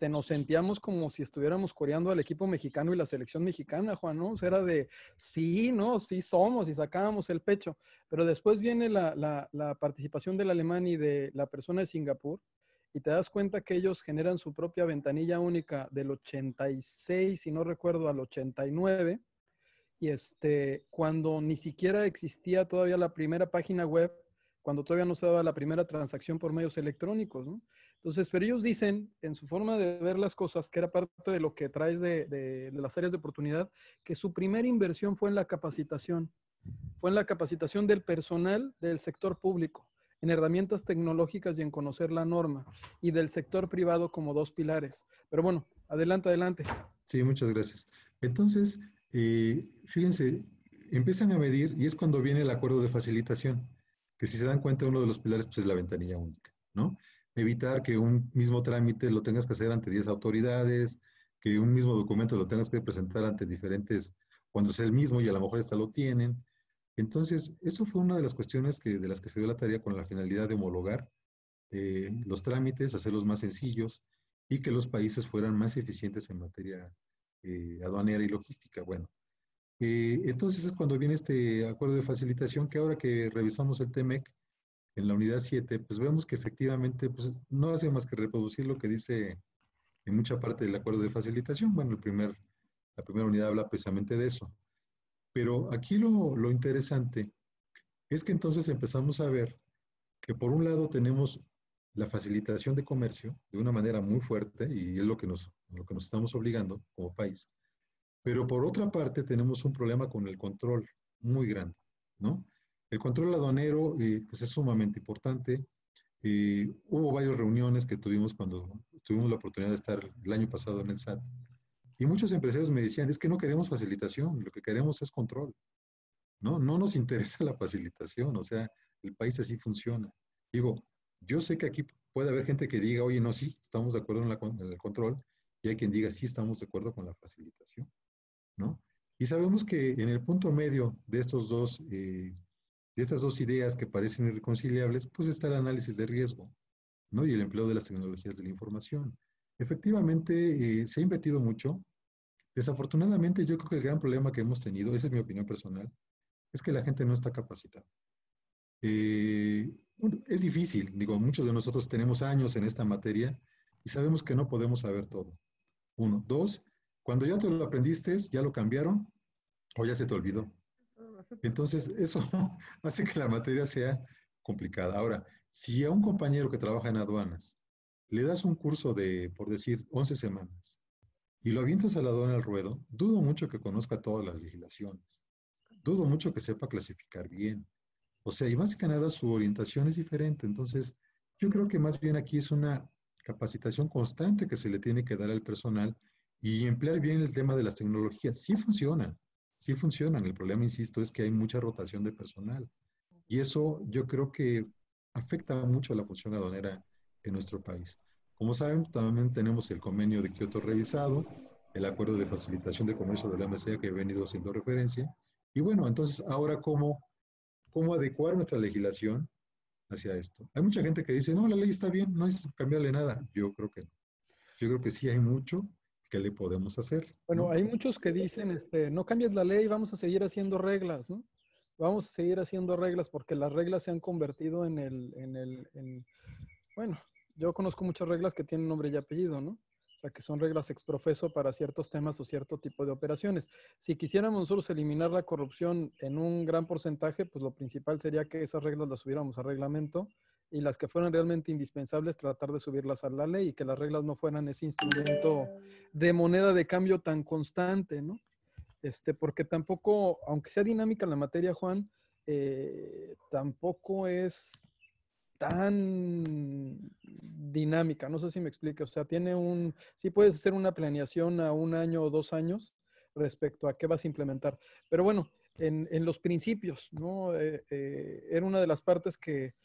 nos sentíamos como si estuviéramos coreando al equipo mexicano y la selección mexicana, Juan, ¿no? O sea, era de, sí, ¿no? Sí somos, y sacábamos el pecho. Pero después viene la participación del alemán y de la persona de Singapur, y te das cuenta que ellos generan su propia ventanilla única del 86, si no recuerdo, al 89, y cuando ni siquiera existía todavía la primera página web, cuando todavía no se daba la primera transacción por medios electrónicos, ¿no? Entonces, pero ellos dicen, en su forma de ver las cosas, que era parte de lo que traes de las áreas de oportunidad, que su primera inversión fue en la capacitación. Fue en la capacitación del personal del sector público, en herramientas tecnológicas y en conocer la norma, y del sector privado como 2 pilares. Pero bueno, adelante. Sí, muchas gracias. Entonces, fíjense, empiezan a medir y es cuando viene el acuerdo de facilitación, que si se dan cuenta uno de los pilares pues, es la ventanilla única, ¿no? Evitar que un mismo trámite lo tengas que hacer ante 10 autoridades, que un mismo documento lo tengas que presentar ante diferentes, cuando sea el mismo y a lo mejor hasta lo tienen. Entonces, eso fue una de las cuestiones de las que se dio la tarea con la finalidad de homologar los trámites, hacerlos más sencillos y que los países fueran más eficientes en materia aduanera y logística. Bueno, entonces es cuando viene este acuerdo de facilitación que ahora que revisamos el TEMEC en la unidad 7, pues vemos que efectivamente pues, no hace más que reproducir lo que dice en mucha parte del acuerdo de facilitación. Bueno, la primera unidad habla precisamente de eso. Pero aquí lo interesante es que entonces empezamos a ver que por un lado tenemos la facilitación de comercio de una manera muy fuerte y es lo que nos estamos obligando como país. Pero por otra parte tenemos un problema con el control muy grande, ¿no? El control aduanero pues es sumamente importante. Hubo varias reuniones que tuvimos cuando tuvimos la oportunidad de estar el año pasado en el SAT. Y muchos empresarios me decían, es que no queremos facilitación, lo que queremos es control. No, no nos interesa la facilitación, o sea, el país así funciona. Digo, yo sé que aquí puede haber gente que diga, oye, no, sí, estamos de acuerdo en el control, y hay quien diga, sí, estamos de acuerdo con la facilitación, ¿no? Y sabemos que en el punto medio de estas dos ideas que parecen irreconciliables, pues está el análisis de riesgo, ¿no? Y el empleo de las tecnologías de la información. Efectivamente, se ha invertido mucho. Desafortunadamente, yo creo que el gran problema que hemos tenido, esa es mi opinión personal, es que la gente no está capacitada. Bueno, es difícil, digo, muchos de nosotros tenemos años en esta materia y sabemos que no podemos saber todo. Uno. Dos, cuando ya te lo aprendiste, ya lo cambiaron o ya se te olvidó. Entonces, eso hace que la materia sea complicada. Ahora, si a un compañero que trabaja en aduanas le das un curso de, por decir, 11 semanas y lo avientas a la aduana al ruedo, dudo mucho que conozca todas las legislaciones. Dudo mucho que sepa clasificar bien. O sea, y más que nada su orientación es diferente. Entonces, yo creo que más bien aquí es una capacitación constante que se le tiene que dar al personal y emplear bien el tema de las tecnologías. Sí funcionan, sí funcionan. El problema, insisto, es que hay mucha rotación de personal. Y eso yo creo que afecta mucho a la función aduanera en nuestro país. Como saben, también tenemos el convenio de Kioto revisado, el acuerdo de facilitación de comercio de la OMC que he venido haciendo referencia. Y bueno, entonces, ahora, ¿cómo adecuar nuestra legislación hacia esto? Hay mucha gente que dice, no, la ley está bien, no es cambiarle nada. Yo creo que no. Yo creo que sí hay mucho que le podemos hacer, Bueno, ¿no? hay muchos que dicen, no cambies la ley, vamos a seguir haciendo reglas, ¿no? Vamos a seguir haciendo reglas porque las reglas se han convertido bueno, yo conozco muchas reglas que tienen nombre y apellido, ¿no? O sea, que son reglas exprofeso para ciertos temas o cierto tipo de operaciones. Si quisiéramos nosotros eliminar la corrupción en un gran porcentaje, pues lo principal sería que esas reglas las subiéramos a reglamento y las que fueran realmente indispensables tratar de subirlas a la ley y que las reglas no fueran ese instrumento de moneda de cambio tan constante, ¿no? Porque tampoco, aunque sea dinámica la materia, Juan, tampoco es tan dinámica, no sé si me explique, o sea, sí puedes hacer una planeación a 1 año o 2 años respecto a qué vas a implementar, pero bueno, en los principios, ¿no? Era una de las partes que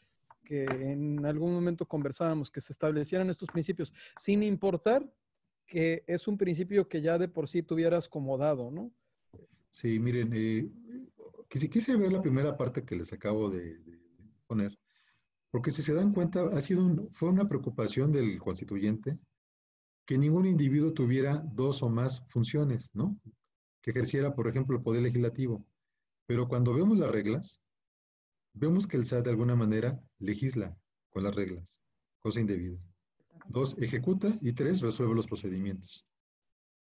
en algún momento conversábamos, que se establecieran estos principios, sin importar que es un principio que ya de por sí tuvieras como dado, ¿no? Sí, miren, que si quise ver la primera parte que les acabo de poner, porque si se dan cuenta, fue una preocupación del constituyente que ningún individuo tuviera dos o más funciones, ¿no? Que ejerciera, por ejemplo, el poder legislativo. Pero cuando vemos las reglas, vemos que el SAT de alguna manera legisla con las reglas, cosa indebida. 2, ejecuta y 3, resuelve los procedimientos.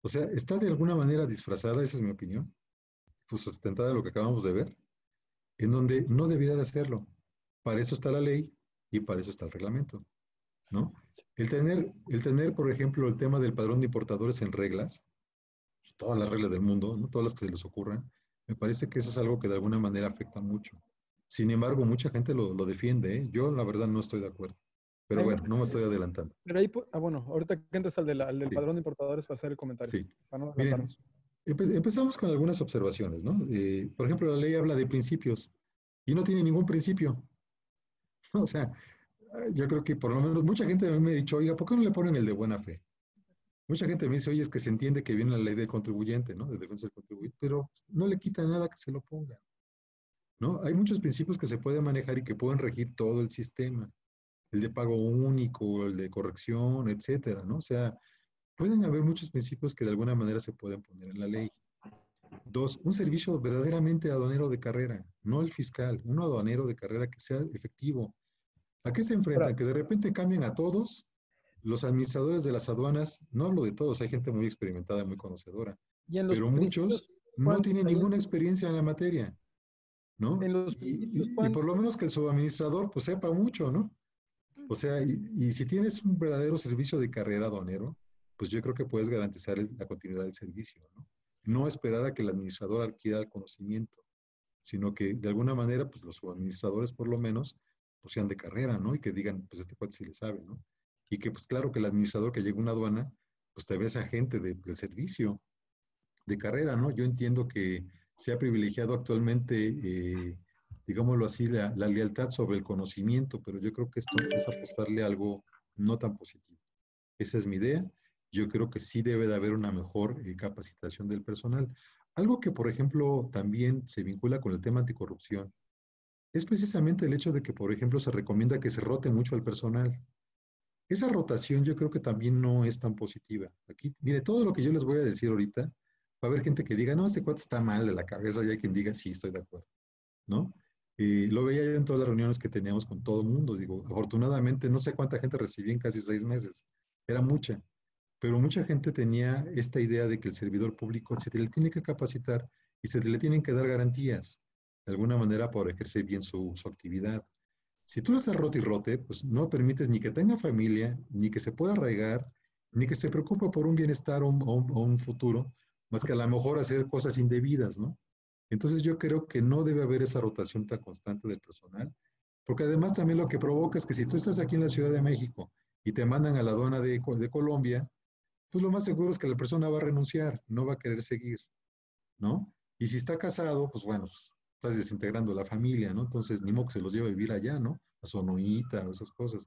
O sea, está de alguna manera disfrazada, esa es mi opinión, pues sustentada lo que acabamos de ver, en donde no debiera de hacerlo. Para eso está la ley y para eso está el reglamento, ¿no? El tener, por ejemplo, el tema del padrón de importadores en reglas, pues, todas las reglas del mundo, ¿no? Todas las que se les ocurran, me parece que eso es algo que de alguna manera afecta mucho. Sin embargo, mucha gente lo defiende, ¿eh? Yo, la verdad, no estoy de acuerdo. Pero bueno, no me estoy adelantando. Pero ahí, bueno, ahorita que entres al del Sí. padrón de importadores para hacer el comentario. Sí. Para no Miren, adelantarnos. empezamos con algunas observaciones, ¿no? Por ejemplo, la ley habla de principios y no tiene ningún principio. O sea, yo creo que por lo menos mucha gente me ha dicho, oiga, ¿por qué no le ponen el de buena fe? Mucha gente me dice, oye, es que se entiende que viene la ley del contribuyente, ¿no? De defensa del contribuyente, pero no le quita nada que se lo ponga. ¿no? Hay muchos principios que se pueden manejar y que pueden regir todo el sistema, el de pago único, el de corrección, etcétera, ¿no? O sea, pueden haber muchos principios que de alguna manera se pueden poner en la ley. Dos, un servicio verdaderamente aduanero de carrera, no el fiscal, un aduanero de carrera que sea efectivo. ¿A qué se enfrentan? Que de repente cambien a todos los administradores de las aduanas, no hablo de todos, hay gente muy experimentada, muy conocedora, Y en los pero muchos principios, no Juan, tienen ahí ninguna experiencia en la materia, ¿no? en los principios, Y Juan, por lo menos que el subadministrador pues sepa mucho, ¿no? O sea, y si tienes un verdadero servicio de carrera aduanero, pues yo creo que puedes garantizar la continuidad del servicio, ¿no? No esperar a que el administrador adquiera el conocimiento, sino que de alguna manera, pues los subadministradores por lo menos, pues sean de carrera, ¿no? Y que digan, pues este cuate sí le sabe, ¿no? Y que pues claro que el administrador que llega a una aduana, pues te ves agente del servicio de carrera, ¿no? Yo entiendo que se ha privilegiado actualmente, digámoslo así, la lealtad sobre el conocimiento, pero yo creo que esto es apostarle a algo no tan positivo. Esa es mi idea. Yo creo que sí debe de haber una mejor capacitación del personal. Algo que, por ejemplo, también se vincula con el tema anticorrupción es precisamente el hecho de que, por ejemplo, se recomienda que se rote mucho al personal. Esa rotación yo creo que también no es tan positiva. Aquí, mire, todo lo que yo les voy a decir ahorita, va a haber gente que diga, no, este cuate está mal de la cabeza, y hay quien diga, sí, estoy de acuerdo, ¿no? Lo veía yo en todas las reuniones que teníamos con todo el mundo. Digo, afortunadamente, no sé cuánta gente recibí en casi 6 meses. Era mucha. Pero mucha gente tenía esta idea de que el servidor público se le tiene que capacitar y se le tienen que dar garantías, de alguna manera, para ejercer bien su actividad. Si tú le haces rote y rote, pues no permites ni que tenga familia, ni que se pueda arraigar, ni que se preocupe por un bienestar o un futuro, más que a lo mejor hacer cosas indebidas, ¿no? Entonces yo creo que no debe haber esa rotación tan constante del personal, porque además también lo que provoca es que si tú estás aquí en la Ciudad de México y te mandan a la aduana de Colombia, pues lo más seguro es que la persona va a renunciar, no va a querer seguir, ¿no? Y si está casado, pues bueno, estás desintegrando la familia, ¿no? Entonces, ni modo que se los lleve a vivir allá, ¿no? A Sonoita o esas cosas.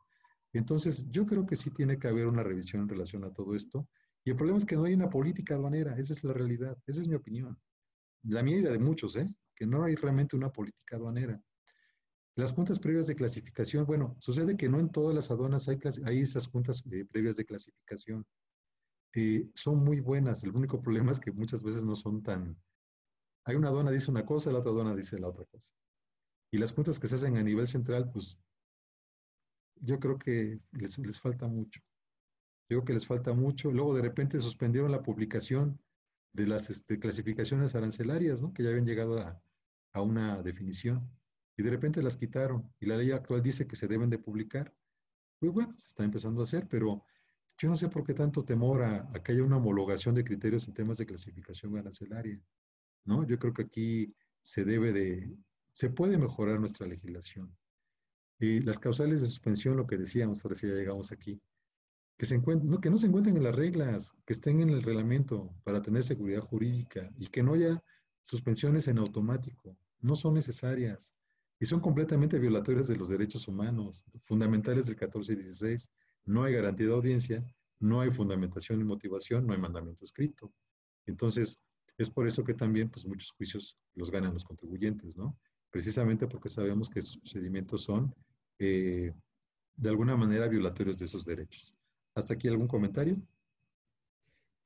Entonces, yo creo que sí tiene que haber una revisión en relación a todo esto. Y el problema es que no hay una política aduanera, esa es la realidad, esa es mi opinión. La mía y la de muchos, ¿eh? Que no hay realmente una política aduanera. Las juntas previas de clasificación, bueno, sucede que no en todas las aduanas hay esas juntas previas de clasificación. Son muy buenas, el único problema es que muchas veces no son tan... Hay una aduana dice una cosa, la otra aduana dice la otra cosa. Y las juntas que se hacen a nivel central, pues yo creo que les falta mucho. Yo creo que les falta mucho. Luego de repente suspendieron la publicación de las clasificaciones arancelarias, ¿no? Que ya habían llegado a una definición. Y de repente las quitaron. Y la ley actual dice que se deben de publicar. Pues bueno, se está empezando a hacer, pero yo no sé por qué tanto temor a que haya una homologación de criterios en temas de clasificación arancelaria, ¿no? Yo creo que aquí se puede mejorar nuestra legislación. Las causales de suspensión, lo que decíamos, ahora sí ya llegamos aquí, que no se encuentren en las reglas, que estén en el reglamento para tener seguridad jurídica y que no haya suspensiones en automático, no son necesarias y son completamente violatorias de los derechos humanos, fundamentales del 14 y 16. No hay garantía de audiencia, no hay fundamentación y motivación, no hay mandamiento escrito. Entonces, es por eso que también pues, muchos juicios los ganan los contribuyentes, ¿no? Precisamente porque sabemos que estos procedimientos son de alguna manera violatorios de esos derechos. ¿Hasta aquí algún comentario?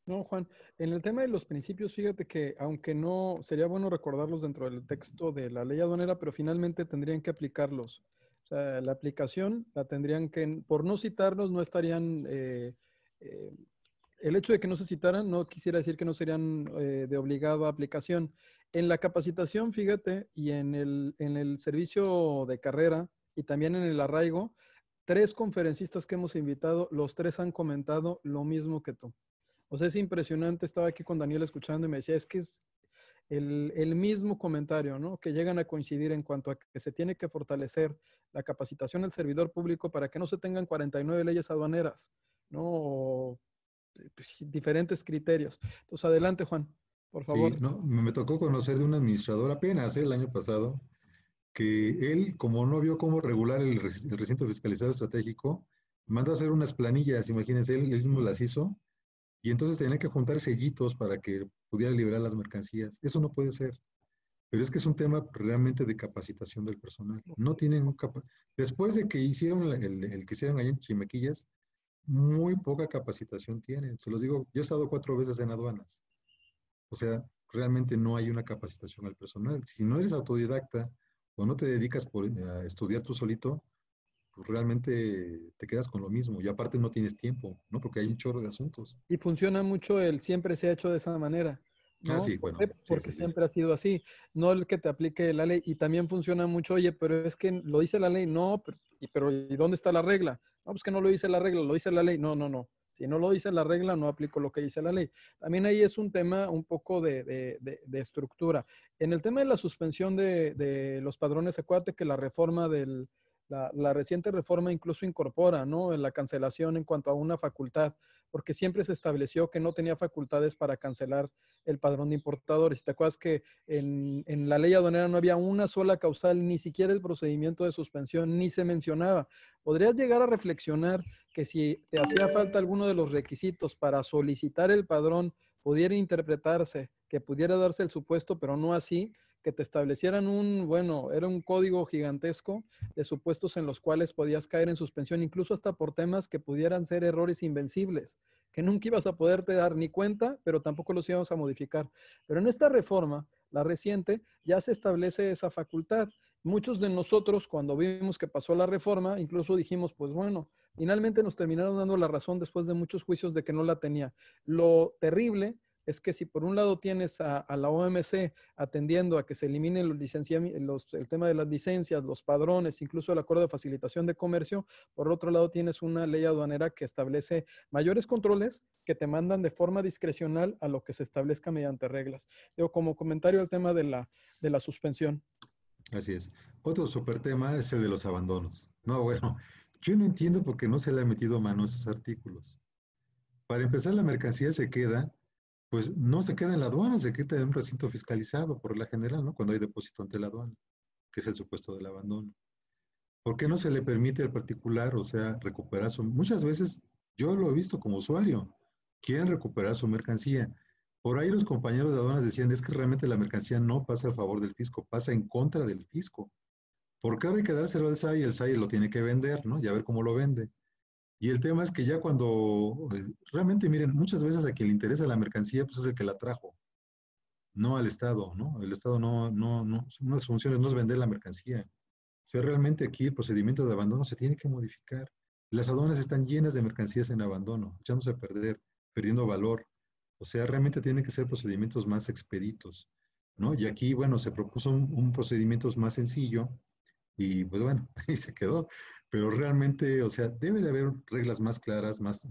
No, Juan, en el tema de los principios, fíjate que aunque no sería bueno recordarlos dentro del texto de la ley aduanera, pero finalmente tendrían que aplicarlos. O sea, la aplicación la tendrían que, por no citarlos, no estarían, el hecho de que no se citaran no quisiera decir que no serían de obligada aplicación. En la capacitación, fíjate, y en el servicio de carrera y también en el arraigo, 3 conferencistas que hemos invitado, los 3 han comentado lo mismo que tú. O sea, es impresionante. Estaba aquí con Daniel escuchando y me decía, es que es el mismo comentario, ¿no? Que llegan a coincidir en cuanto a que se tiene que fortalecer la capacitación del servidor público para que no se tengan 49 leyes aduaneras, ¿no? O diferentes criterios. Entonces, adelante, Juan, por favor. Sí, no, me tocó conocer de un administrador apenas el año pasado, que él, como no vio cómo regular el recinto fiscalizado estratégico, mandó a hacer unas planillas, imagínense, él mismo las hizo, y entonces tenía que juntar sellitos para que pudiera liberar las mercancías. Eso no puede ser. Pero es que es un tema realmente de capacitación del personal. No tienen después de que hicieron el que hicieron ahí en Chimequillas, muy poca capacitación tienen. Se los digo, yo he estado 4 veces en aduanas. O sea, realmente no hay una capacitación al personal. Si no eres autodidacta o no te dedicas a estudiar tú solito, pues realmente te quedas con lo mismo. Y aparte no tienes tiempo, ¿no? Porque hay un chorro de asuntos. Y funciona mucho el siempre se ha hecho de esa manera, Ah, ¿no? sí, ¿Por bueno, qué? sí, Porque sí, sí. siempre ha sido así, no el que te aplique la ley. Y también funciona mucho, oye, pero es que lo dice la ley, no, pero ¿y dónde está la regla? No, pues que no lo dice la regla, lo dice la ley. No, no, no. Si no lo dice la regla, no aplico lo que dice la ley. También ahí es un tema un poco de estructura. En el tema de la suspensión de los padrones, acuérdate que la reforma la reciente reforma incluso incorpora, ¿no? En la cancelación en cuanto a una facultad, porque siempre se estableció que no tenía facultades para cancelar el padrón de importadores. ¿Te acuerdas que en la ley aduanera no había una sola causal, ni siquiera el procedimiento de suspensión, ni se mencionaba? Podrías llegar a reflexionar que si te hacía falta alguno de los requisitos para solicitar el padrón, pudiera interpretarse, que pudiera darse el supuesto, pero no así, que te establecieran era un código gigantesco de supuestos en los cuales podías caer en suspensión, incluso hasta por temas que pudieran ser errores invencibles, que nunca ibas a poderte dar ni cuenta, pero tampoco los íbamos a modificar. Pero en esta reforma, la reciente, ya se establece esa facultad. Muchos de nosotros, cuando vimos que pasó la reforma, incluso dijimos, pues bueno, finalmente nos terminaron dando la razón después de muchos juicios de que no la tenía. Lo terrible es que si por un lado tienes a la OMC atendiendo a que se eliminen el tema de las licencias, los padrones, incluso el acuerdo de facilitación de comercio, por otro lado tienes una ley aduanera que establece mayores controles que te mandan de forma discrecional a lo que se establezca mediante reglas. Digo, como comentario al tema de la suspensión. Así es. Otro súper tema es el de los abandonos. No, bueno, yo no entiendo por qué no se le ha metido mano a esos artículos. Para empezar, la mercancía se queda, pues no se queda en la aduana, se queda en un recinto fiscalizado por la general, ¿no? Cuando hay depósito ante la aduana, que es el supuesto del abandono. ¿Por qué no se le permite al particular, o sea, recuperar su... Muchas veces yo lo he visto como usuario, quieren recuperar su mercancía. Por ahí los compañeros de aduanas decían, es que realmente la mercancía no pasa a favor del fisco, pasa en contra del fisco. Porque ahora hay que dárselo al SAI y el SAI lo tiene que vender, ¿no? Y a ver cómo lo vende. Y el tema es que ya cuando, realmente miren, muchas veces a quien le interesa la mercancía, pues es el que la trajo, no al Estado, ¿no? El Estado no, una de sus funciones no es vender la mercancía. O sea, realmente aquí el procedimiento de abandono se tiene que modificar. Las aduanas están llenas de mercancías en abandono, echándose a perder, perdiendo valor. O sea, realmente tienen que ser procedimientos más expeditos, ¿no? Y aquí, bueno, se propuso un procedimiento más sencillo y pues bueno, ahí se quedó. Pero realmente, o sea, debe de haber reglas más claras, más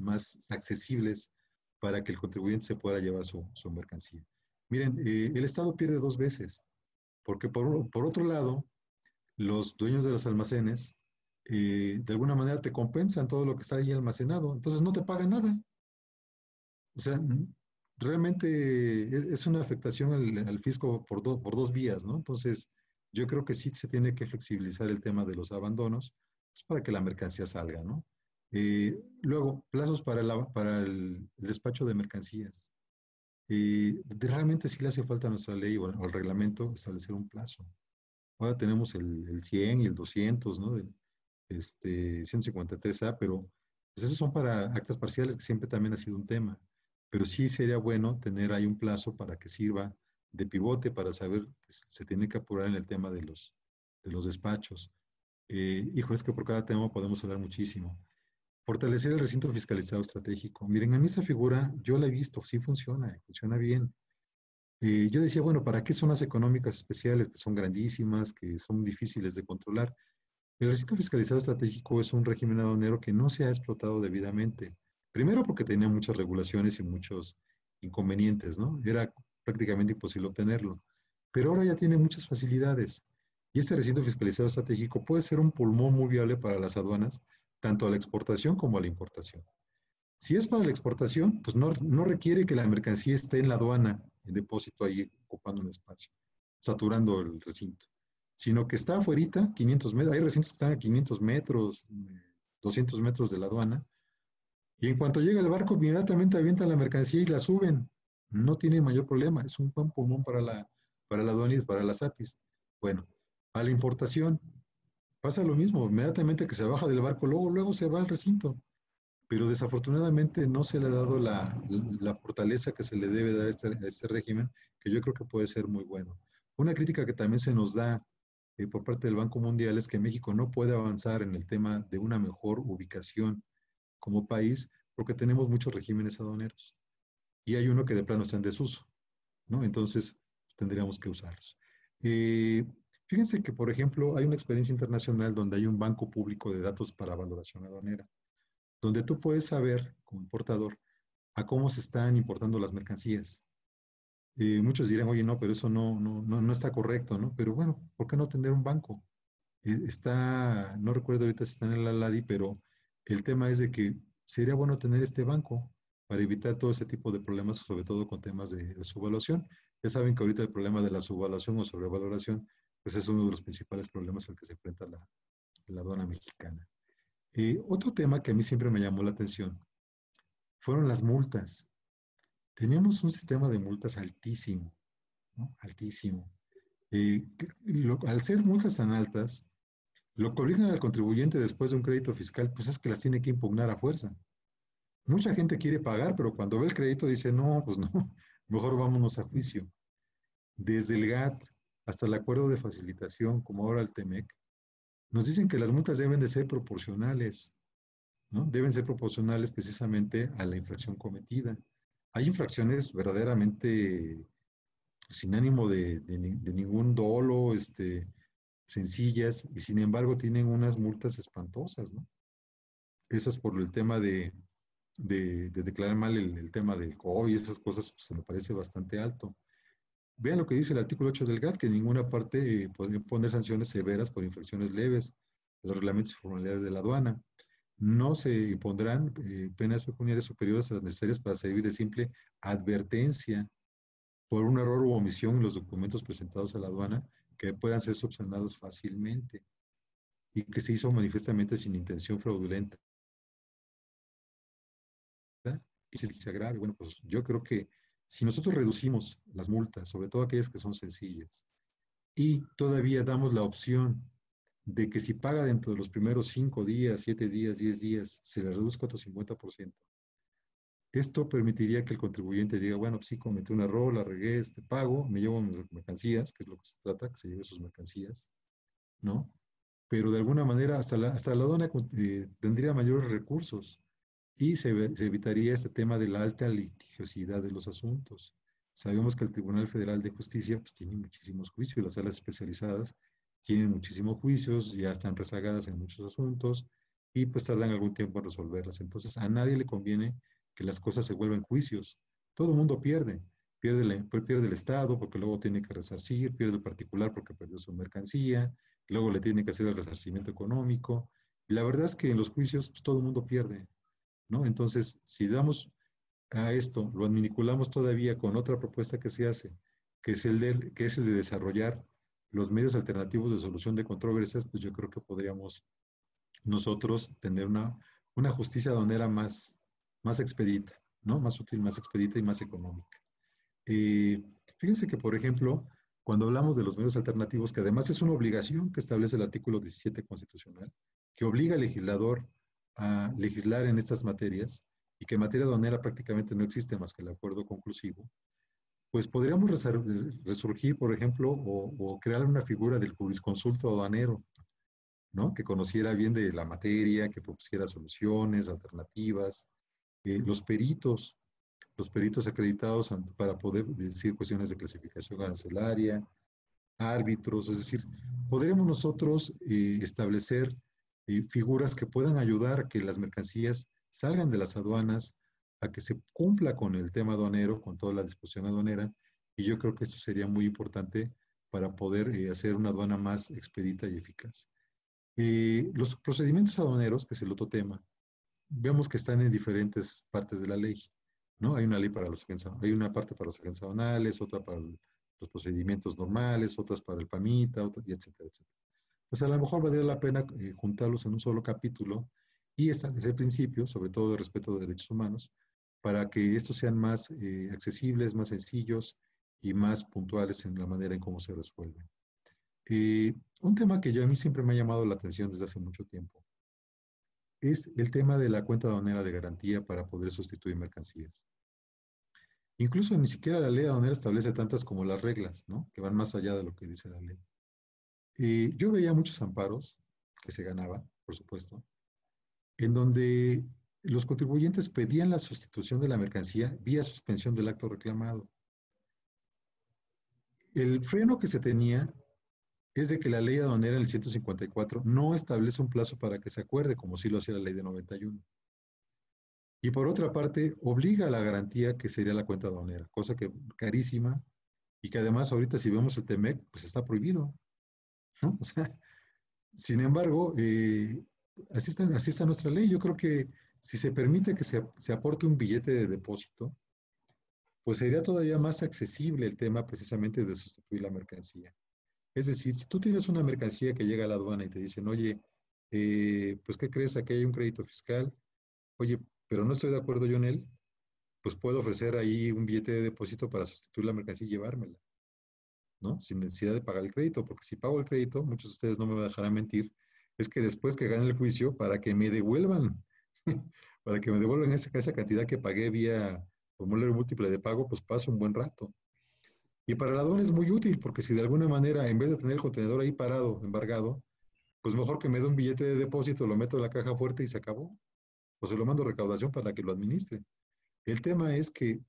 accesibles para que el contribuyente se pueda llevar su mercancía. Miren, el Estado pierde 2 veces, porque por otro lado, los dueños de los almacenes, de alguna manera te compensan todo lo que está ahí almacenado, entonces no te pagan nada. O sea, realmente es una afectación al fisco por 2 vías, ¿no? Entonces, yo creo que sí se tiene que flexibilizar el tema de los abandonos pues, para que la mercancía salga, ¿no? Luego, plazos para el despacho de mercancías. Realmente sí le hace falta a nuestra ley o al reglamento establecer un plazo. Ahora tenemos el 100 y el 200, ¿no? 153A, pero pues esos son para actas parciales, que siempre también ha sido un tema. Pero sí sería bueno tener ahí un plazo para que sirva de pivote para saber que se tiene que apurar en el tema de los despachos. Hijo, es que por cada tema podemos hablar muchísimo. Fortalecer el recinto fiscalizado estratégico. Miren, a mí esta figura yo la he visto, sí funciona bien. Yo decía, bueno, ¿para qué zonas económicas especiales que son grandísimas, que son difíciles de controlar? El recinto fiscalizado estratégico es un régimen aduanero que no se ha explotado debidamente. Primero porque tenía muchas regulaciones y muchos inconvenientes, ¿no? Era prácticamente imposible obtenerlo. Pero ahora ya tiene muchas facilidades. Y este recinto fiscalizado estratégico puede ser un pulmón muy viable para las aduanas, tanto a la exportación como a la importación. Si es para la exportación, pues no requiere que la mercancía esté en la aduana, en depósito ahí ocupando un espacio, saturando el recinto, sino que está afuerita, 500 metros, hay recintos que están a 500 metros, 200 metros de la aduana, y en cuanto llega el barco, inmediatamente avientan la mercancía y la suben. No tiene mayor problema, es un buen pulmón para para la aduana y para las APIs. Bueno, a la importación pasa lo mismo, inmediatamente que se baja del barco, luego se va al recinto, pero desafortunadamente no se le ha dado la fortaleza que se le debe dar a este régimen, que yo creo que puede ser muy bueno. Una crítica que también se nos da por parte del Banco Mundial es que México no puede avanzar en el tema de una mejor ubicación como país porque tenemos muchos regímenes aduaneros y hay uno que de plano está en desuso, ¿no? Entonces tendríamos que usarlos. Fíjense que, por ejemplo, hay una experiencia internacional donde hay un banco público de datos para valoración aduanera, donde tú puedes saber, como importador, a cómo se están importando las mercancías. Muchos dirán, oye, no, pero eso no está correcto, ¿no? Pero bueno, ¿por qué no tener un banco? No recuerdo ahorita si está en el ALADI, pero el tema es de que sería bueno tener este banco para evitar todo ese tipo de problemas, sobre todo con temas de subvaluación. Ya saben que ahorita el problema de la subvaluación o sobrevaloración, pues es uno de los principales problemas al que se enfrenta la aduana mexicana. Otro tema que a mí siempre me llamó la atención fueron las multas. Teníamos un sistema de multas altísimo, ¿no? Altísimo. Al ser multas tan altas, lo que obligan al contribuyente después de un crédito fiscal, pues es que las tiene que impugnar a fuerza. Mucha gente quiere pagar, pero cuando ve el crédito dice, no, pues no, mejor vámonos a juicio. Desde el GATT hasta el acuerdo de facilitación, como ahora el TEMEC, nos dicen que las multas deben de ser proporcionales, ¿no? Deben ser proporcionales precisamente a la infracción cometida. Hay infracciones verdaderamente sin ánimo de ningún dolo, sencillas, y sin embargo tienen unas multas espantosas, ¿no? Esas por el tema de declarar mal el tema del COVID y esas cosas, pues, se me parece bastante alto. Vean lo que dice el artículo 8 del GATT, que en ninguna parte pueden poner sanciones severas por infracciones leves de los reglamentos y formalidades de la aduana. No se impondrán penas pecuniarias superiores a las necesarias para servir de simple advertencia por un error u omisión en los documentos presentados a la aduana que puedan ser subsanados fácilmente y que se hizo manifiestamente sin intención fraudulenta. Y si se agrave, bueno, pues yo creo que si nosotros reducimos las multas, sobre todo aquellas que son sencillas, y todavía damos la opción de que si paga dentro de los primeros 5 días, 7 días, 10 días, se le reduzca otro 50%. Esto permitiría que el contribuyente diga, bueno, pues sí, cometí un error, la regué, pago, me llevo mis mercancías, que es lo que se trata, que se lleve sus mercancías, ¿no? Pero de alguna manera hasta la aduana tendría mayores recursos y se evitaría este tema de la alta litigiosidad de los asuntos. Sabemos que el Tribunal Federal de Justicia pues, tiene muchísimos juicios y las salas especializadas tienen muchísimos juicios, ya están rezagadas en muchos asuntos y pues tardan algún tiempo en resolverlas. Entonces a nadie le conviene que las cosas se vuelvan juicios. Todo el mundo pierde. Pierde el Estado porque luego tiene que resarcir, pierde el particular porque perdió su mercancía, luego le tiene que hacer el resarcimiento económico. Y la verdad es que en los juicios pues, todo el mundo pierde, ¿no? Entonces, si damos a esto, lo adminiculamos todavía con otra propuesta que se hace, que es el de desarrollar los medios alternativos de solución de controversias, pues yo creo que podríamos nosotros tener una justicia aduanera más expedita, ¿no? Más útil, más expedita y más económica. Fíjense que, por ejemplo, cuando hablamos de los medios alternativos, que además es una obligación que establece el artículo 17 constitucional, que obliga al legislador a legislar en estas materias, y que en materia aduanera prácticamente no existe más que el acuerdo conclusivo, pues podríamos resurgir, por ejemplo, o crear una figura del jurisconsulto aduanero, ¿no? Que conociera bien de la materia, que propusiera soluciones, alternativas, los peritos acreditados para poder decir cuestiones de clasificación arancelaria, árbitros, es decir, podríamos nosotros establecer figuras que puedan ayudar a que las mercancías salgan de las aduanas, a que se cumpla con el tema aduanero, con toda la disposición aduanera, y yo creo que esto sería muy importante para poder hacer una aduana más expedita y eficaz. Los procedimientos aduaneros, que es el otro tema, vemos que están en diferentes partes de la ley, ¿no? Hay una ley para hay una parte para los agentes aduanales, otra para los procedimientos normales, otras para el PAMITA, y etcétera, etcétera. Pues a lo mejor valdría la pena juntarlos en un solo capítulo y establecer principios, sobre todo de respeto de derechos humanos, para que estos sean más accesibles, más sencillos y más puntuales en la manera en cómo se resuelven. Un tema que a mí siempre me ha llamado la atención desde hace mucho tiempo es el tema de la cuenta aduanera de garantía para poder sustituir mercancías. Incluso ni siquiera la ley aduanera establece tantas como las reglas, ¿no? Que van más allá de lo que dice la ley. Yo veía muchos amparos que se ganaban, por supuesto, en donde los contribuyentes pedían la sustitución de la mercancía vía suspensión del acto reclamado. El freno que se tenía es de que la ley aduanera, el 154, no establece un plazo para que se acuerde, como sí lo hacía la ley de 91. Y por otra parte, obliga a la garantía que sería la cuenta aduanera, cosa que carísima, y que además ahorita si vemos el TEMEC, pues está prohibido, ¿no? O sea, sin embargo, así está nuestra ley. Yo creo que si se permite que se aporte un billete de depósito, pues sería todavía más accesible el tema precisamente de sustituir la mercancía. Es decir, si tú tienes una mercancía que llega a la aduana y te dicen, oye, pues ¿qué crees? Aquí hay un crédito fiscal. Oye, pero no estoy de acuerdo yo en él, pues puedo ofrecer ahí un billete de depósito para sustituir la mercancía y llevármela, ¿no? Sin necesidad de pagar el crédito, porque si pago el crédito, muchos de ustedes no me dejarán mentir, es que después que gane el juicio, para que me devuelvan, esa cantidad que pagué vía formulario múltiple de pago, pues paso un buen rato. Y para la aduana es muy útil, porque si de alguna manera, en vez de tener el contenedor ahí parado, embargado, pues mejor que me dé un billete de depósito, lo meto en la caja fuerte y se acabó. O se lo mando a recaudación para que lo administre. El tema es que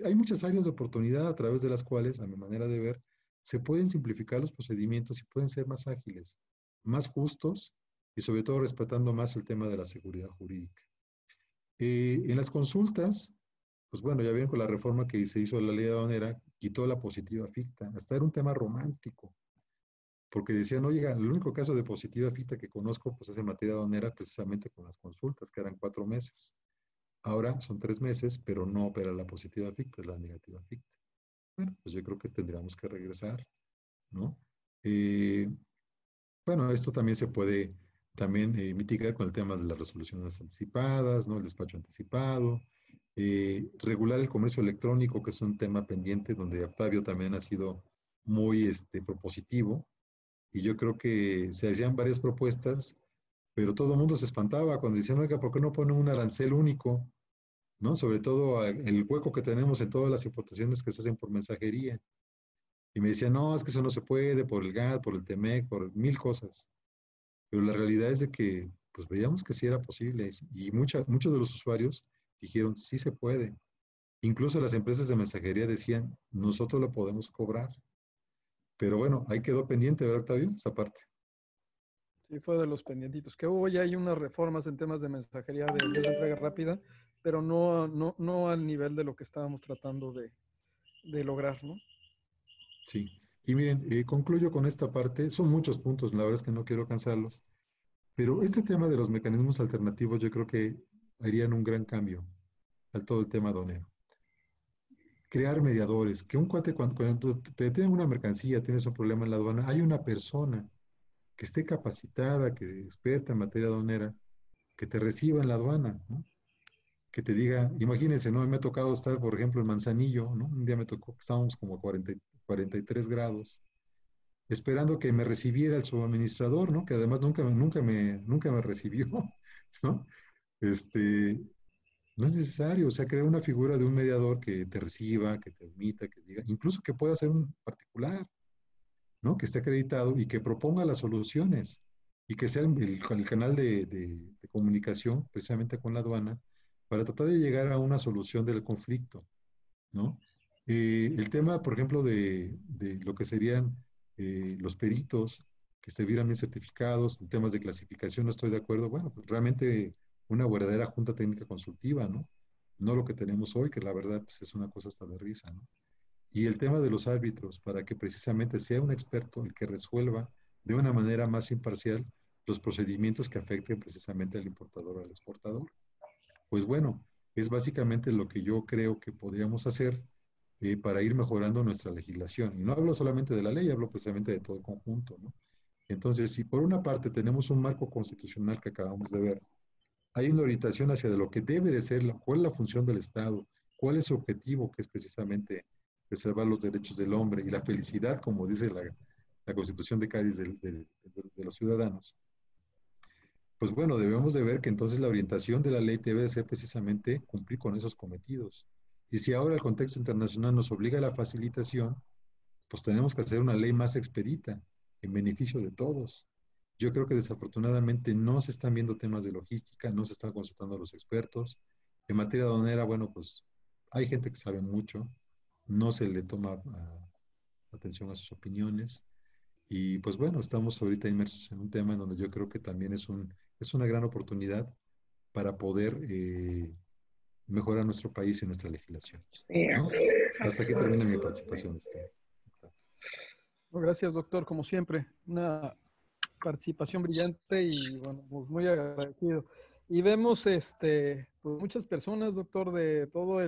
hay muchas áreas de oportunidad a través de las cuales, a mi manera de ver, se pueden simplificar los procedimientos y pueden ser más ágiles, más justos y sobre todo respetando más el tema de la seguridad jurídica. En las consultas, pues bueno, ya vieron con la reforma que se hizo de la ley aduanera, quitó la positiva ficta. Hasta era un tema romántico, porque decían, oiga, el único caso de positiva ficta que conozco pues es en materia aduanera precisamente con las consultas, que eran 4 meses. Ahora son 3 meses, pero no opera la positiva ficta, es la negativa ficta. Bueno, pues yo creo que tendríamos que regresar, ¿no? Bueno, esto también se puede mitigar con el tema de las resoluciones anticipadas, ¿no? El despacho anticipado, regular el comercio electrónico, que es un tema pendiente donde Octavio también ha sido muy propositivo, y yo creo que se hacían varias propuestas, pero todo el mundo se espantaba cuando decían, oiga, ¿por qué no ponen un arancel único? ¿No? Sobre todo el hueco que tenemos en todas las importaciones que se hacen por mensajería. Y me decían, no, es que eso no se puede por el GATT, por el TEMEC, por 1000 cosas. Pero la realidad es de que, pues veíamos que sí era posible, y muchos de los usuarios dijeron, sí se puede. Incluso las empresas de mensajería decían, nosotros lo podemos cobrar. Pero bueno, ahí quedó pendiente, ¿verdad, Octavio? Esa parte. Sí, fue de los pendientitos. Que hubo ya hay unas reformas en temas de mensajería de entrega rápida, pero no al nivel de lo que estábamos tratando de lograr, ¿no? Sí. Y miren, concluyo con esta parte. Son muchos puntos, la verdad es que no quiero cansarlos. Pero este tema de los mecanismos alternativos yo creo que harían un gran cambio al todo el tema aduanero. Crear mediadores, que un cuate cuando te detienen una mercancía, tienes un problema en la aduana, hay una persona que esté capacitada, que experta en materia aduanera, que te reciba en la aduana, ¿no? Que te diga, imagínense, ¿no? Me ha tocado estar, por ejemplo, en Manzanillo, ¿no? Un día me tocó que estábamos como a 43 grados, esperando que me recibiera el subadministrador, ¿no? Que además nunca me recibió, ¿no? No es necesario, o sea, crear una figura de un mediador que te reciba, que te admita, que diga, incluso que pueda ser un particular, ¿no? Que esté acreditado y que proponga las soluciones y que sea el canal de comunicación precisamente con la aduana para tratar de llegar a una solución del conflicto, ¿no? El tema, por ejemplo, de lo que serían los peritos que estuvieran bien certificados, en temas de clasificación no estoy de acuerdo, bueno, pues realmente una verdadera junta técnica consultiva, ¿no? No lo que tenemos hoy, que la verdad pues, es una cosa hasta de risa, ¿no? Y el tema de los árbitros, para que precisamente sea un experto el que resuelva de una manera más imparcial los procedimientos que afecten precisamente al importador o al exportador. Pues bueno, es básicamente lo que yo creo que podríamos hacer para ir mejorando nuestra legislación. Y no hablo solamente de la ley, hablo precisamente de todo el conjunto, ¿no? Entonces, si por una parte tenemos un marco constitucional que acabamos de ver, hay una orientación hacia de lo que debe de ser, cuál es la función del Estado, cuál es su objetivo, que es precisamente preservar los derechos del hombre y la felicidad, como dice la Constitución de Cádiz de los ciudadanos, pues bueno, debemos de ver que entonces la orientación de la ley debe ser precisamente cumplir con esos cometidos. Y si ahora el contexto internacional nos obliga a la facilitación, pues tenemos que hacer una ley más expedita, en beneficio de todos. Yo creo que desafortunadamente no se están viendo temas de logística, no se están consultando a los expertos. En materia aduanera, bueno, pues hay gente que sabe mucho, no se le toma atención a sus opiniones. Y pues bueno, estamos ahorita inmersos en un tema en donde yo creo que también es una gran oportunidad para poder mejorar nuestro país y nuestra legislación, ¿no? Hasta aquí termina mi participación. Gracias, doctor, como siempre. Una participación brillante y bueno, pues muy agradecido. Y vemos pues muchas personas, doctor, de toda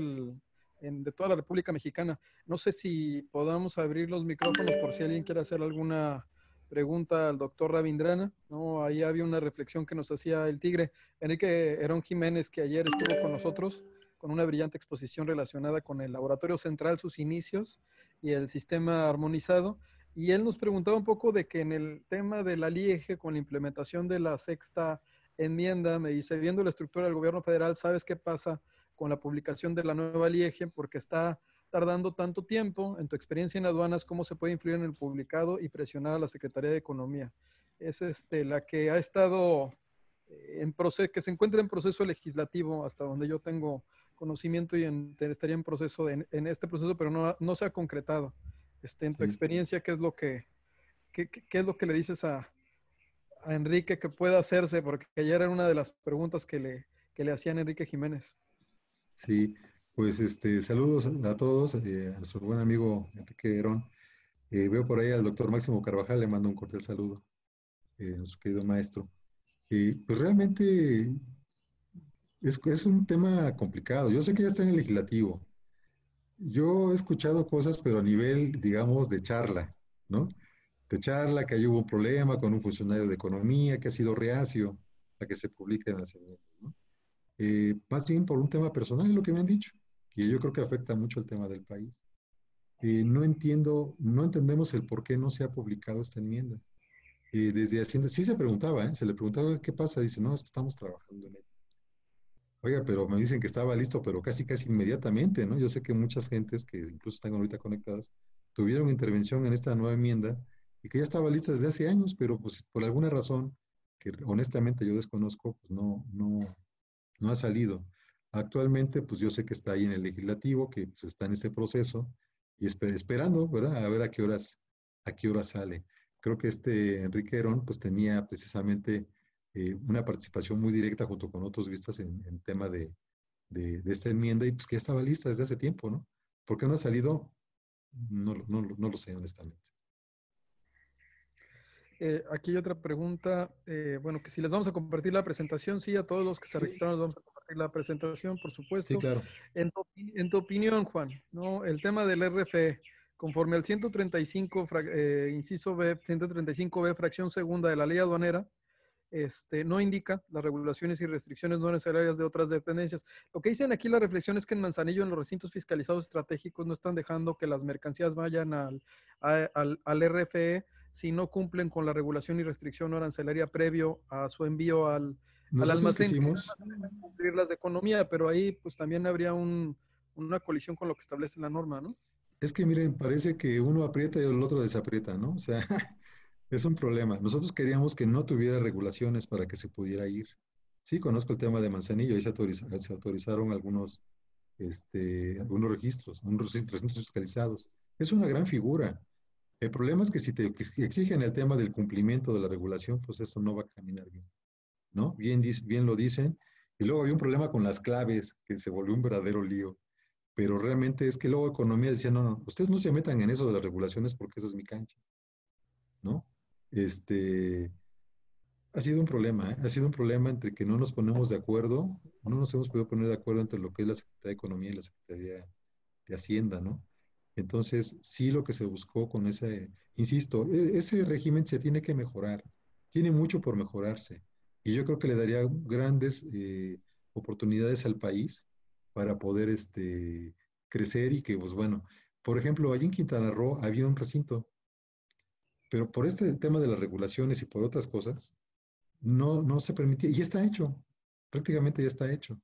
la República Mexicana. No sé si podamos abrir los micrófonos por si alguien quiere hacer alguna pregunta al doctor Ravindrana, ¿no? Ahí había una reflexión que nos hacía el Tigre, Enrique Herón Jiménez, que ayer estuvo con nosotros con una brillante exposición relacionada con el Laboratorio Central, sus inicios y el sistema armonizado. Y él nos preguntaba un poco de que en el tema de la LIEGE, con la implementación de la sexta enmienda, me dice, viendo la estructura del gobierno federal, ¿sabes qué pasa con la publicación de la nueva LIEGE? Porque está tardando tanto tiempo. En tu experiencia en aduanas, ¿cómo se puede influir en el publicado y presionar a la Secretaría de Economía? Es la que ha estado en proceso, que se encuentra en proceso legislativo, hasta donde yo tengo conocimiento, y estaría en proceso, en este proceso, pero no se ha concretado. En tu experiencia, ¿qué es lo que le dices a Enrique que pueda hacerse? Porque ayer era una de las preguntas que le hacían a Enrique Jiménez. Sí, pues saludos a todos, a nuestro buen amigo Enrique Herón. Veo por ahí al doctor Máximo Carvajal, le mando un cordial saludo, nuestro querido maestro. Pues realmente es un tema complicado. Yo sé que ya está en el legislativo. Yo he escuchado cosas, pero a nivel, digamos, de charla, ¿no? De charla, que ahí hubo un problema con un funcionario de economía que ha sido reacio a que se publiquen las enmiendas, ¿no? Más bien por un tema personal, es lo que me han dicho, que yo creo que afecta mucho el tema del país. No entendemos el por qué no se ha publicado esta enmienda. Desde Hacienda, sí se preguntaba, se le preguntaba qué pasa, dice, no, es que estamos trabajando en ello. Oiga, pero me dicen que estaba listo, pero casi inmediatamente, ¿no? Yo sé que muchas gentes que incluso están ahorita conectadas tuvieron intervención en esta nueva enmienda y que ya estaba lista desde hace años, pero pues por alguna razón que honestamente yo desconozco, pues no ha salido. Actualmente, pues yo sé que está ahí en el legislativo, que pues, está en ese proceso y esperando, ¿verdad? A ver a qué horas sale. Creo que Enrique Herón, pues tenía precisamente una participación muy directa junto con otros vistas en tema de esta enmienda y pues que ya estaba lista desde hace tiempo, ¿no? ¿Por qué no ha salido? No lo sé, honestamente. Aquí hay otra pregunta, bueno, que si les vamos a compartir la presentación, sí, a todos los que se registraron les vamos a compartir la presentación, por supuesto. Sí, claro. En tu opinión, Juan, ¿no? El tema del RFE, conforme al 135, inciso B, 135B, fracción segunda de la ley aduanera, no indica las regulaciones y restricciones no necesarias de otras dependencias. Lo que dicen aquí la reflexión es que en Manzanillo, en los recintos fiscalizados estratégicos, no están dejando que las mercancías vayan al RFE si no cumplen con la regulación y restricción no arancelaria previo a su envío al almacén. Quisimos cumplir las de economía, pero ahí pues también habría una colisión con lo que establece la norma, ¿no? Es que miren, parece que uno aprieta y el otro desaprieta, ¿no? O sea, es un problema. Nosotros queríamos que no tuviera regulaciones para que se pudiera ir. Sí, conozco el tema de Manzanillo, ahí se autorizaron algunos registros, unos recintos fiscalizados. Es una gran figura. El problema es que si te exigen el tema del cumplimiento de la regulación, pues eso no va a caminar bien, ¿no? Bien lo dicen. Y luego había un problema con las claves, que se volvió un verdadero lío. Pero realmente es que luego Economía decía, no, ustedes no se metan en eso de las regulaciones porque esa es mi cancha, ¿no? Ha sido un problema, ¿eh? Ha sido un problema entre que no nos ponemos de acuerdo, no nos hemos podido poner de acuerdo entre lo que es la Secretaría de Economía y la Secretaría de Hacienda, ¿no? Entonces, sí lo que se buscó con insisto, ese régimen se tiene que mejorar, tiene mucho por mejorarse, y yo creo que le daría grandes oportunidades al país para poder crecer y que, pues bueno, Por ejemplo, allí en Quintana Roo había un recinto, pero por este tema de las regulaciones y por otras cosas, no se permitía, y ya está hecho, prácticamente ya está hecho.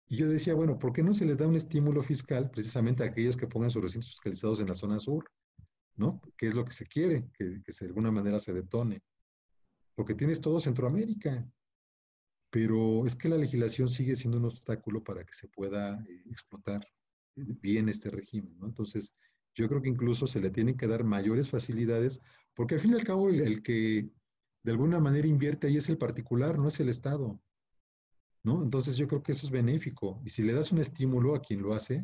Y yo decía, bueno, ¿por qué no se les da un estímulo fiscal precisamente a aquellos que pongan sus recintos fiscalizados en la zona sur? ¿No? ¿Qué es lo que se quiere? Que de alguna manera se detone. Porque tienes todo Centroamérica, pero es que la legislación sigue siendo un obstáculo para que se pueda explotar bien este régimen, ¿no? Entonces, yo creo que incluso se le tienen que dar mayores facilidades, porque al fin y al cabo el que de alguna manera invierte ahí es el particular, no es el Estado, ¿no? Entonces yo creo que eso es benéfico. Y si le das un estímulo a quien lo hace,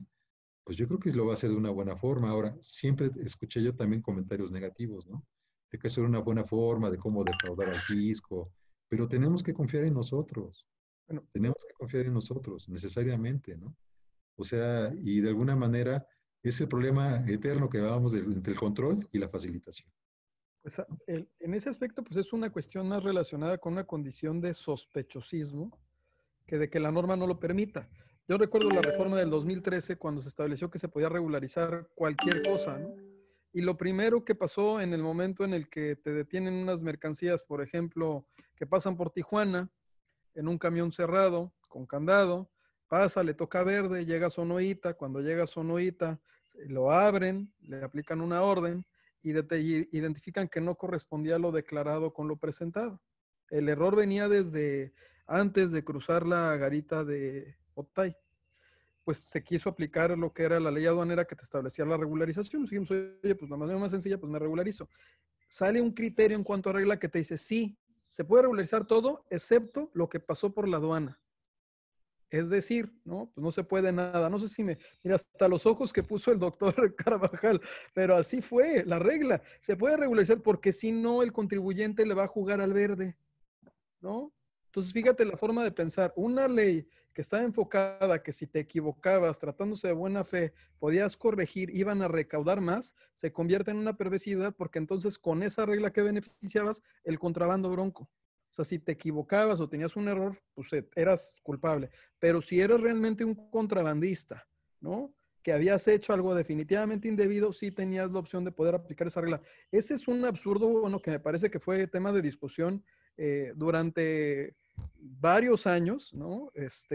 pues yo creo que lo va a hacer de una buena forma. Ahora, siempre escuché yo también comentarios negativos, ¿no? De que eso era una buena forma, de cómo defraudar al fisco, pero tenemos que confiar en nosotros, Bueno, tenemos que confiar en nosotros, necesariamente, ¿no? O sea, y de alguna manera es el problema eterno que hablábamos entre el control y la facilitación. pues en ese aspecto, pues es una cuestión más relacionada con una condición de sospechosismo que de que la norma no lo permita. Yo recuerdo la reforma del 2013 cuando se estableció que se podía regularizar cualquier cosa, ¿no? Y lo primero que pasó en el momento en el que te detienen unas mercancías, por ejemplo, que pasan por Tijuana en un camión cerrado, con candado, pasa, le toca verde, llega a Sonoita, cuando llega a Sonoita, lo abren, le aplican una orden y identifican que no correspondía lo declarado con lo presentado. El error venía desde antes de cruzar la garita de Otay. Pues se quiso aplicar lo que era la ley aduanera que te establecía la regularización. Dijimos, oye, pues la manera más sencilla, pues me regularizo. Sale un criterio en cuanto a regla que te dice, sí, se puede regularizar todo, excepto lo que pasó por la aduana. Es decir, ¿no? Pues no se puede nada. No sé si mira, hasta los ojos que puso el doctor Carvajal, pero así fue la regla. Se puede regularizar porque si no, el contribuyente le va a jugar al verde, ¿no? Entonces, fíjate la forma de pensar. Una ley que estaba enfocada que si te equivocabas, tratándose de buena fe, podías corregir, iban a recaudar más, se convierte en una perversidad porque entonces con esa regla que beneficiabas, el contrabando bronco. O sea, si te equivocabas o tenías un error, pues eras culpable. Pero si eras realmente un contrabandista, ¿no? Que habías hecho algo definitivamente indebido, sí tenías la opción de poder aplicar esa regla. Ese es un absurdo, bueno, que me parece que fue tema de discusión durante varios años, ¿no?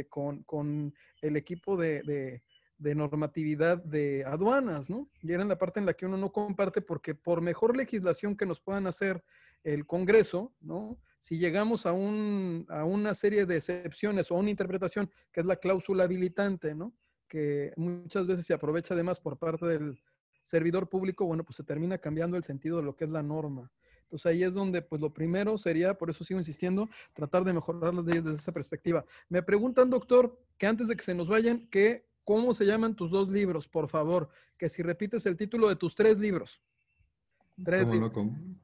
Con el equipo de normatividad de aduanas, ¿no? Y era en la parte en la que uno no comparte porque por mejor legislación que nos puedan hacer el Congreso, ¿no? Si llegamos a una serie de excepciones o a una interpretación que es la cláusula habilitante, ¿no? Que muchas veces se aprovecha además por parte del servidor público, bueno, pues se termina cambiando el sentido de lo que es la norma. Entonces ahí es donde, pues lo primero sería, por eso sigo insistiendo, tratar de mejorar las leyes desde esa perspectiva. Me preguntan, doctor, que antes de que se nos vayan, que ¿cómo se llaman tus 2 libros, por favor? Que si repites el título de tus 3 libros.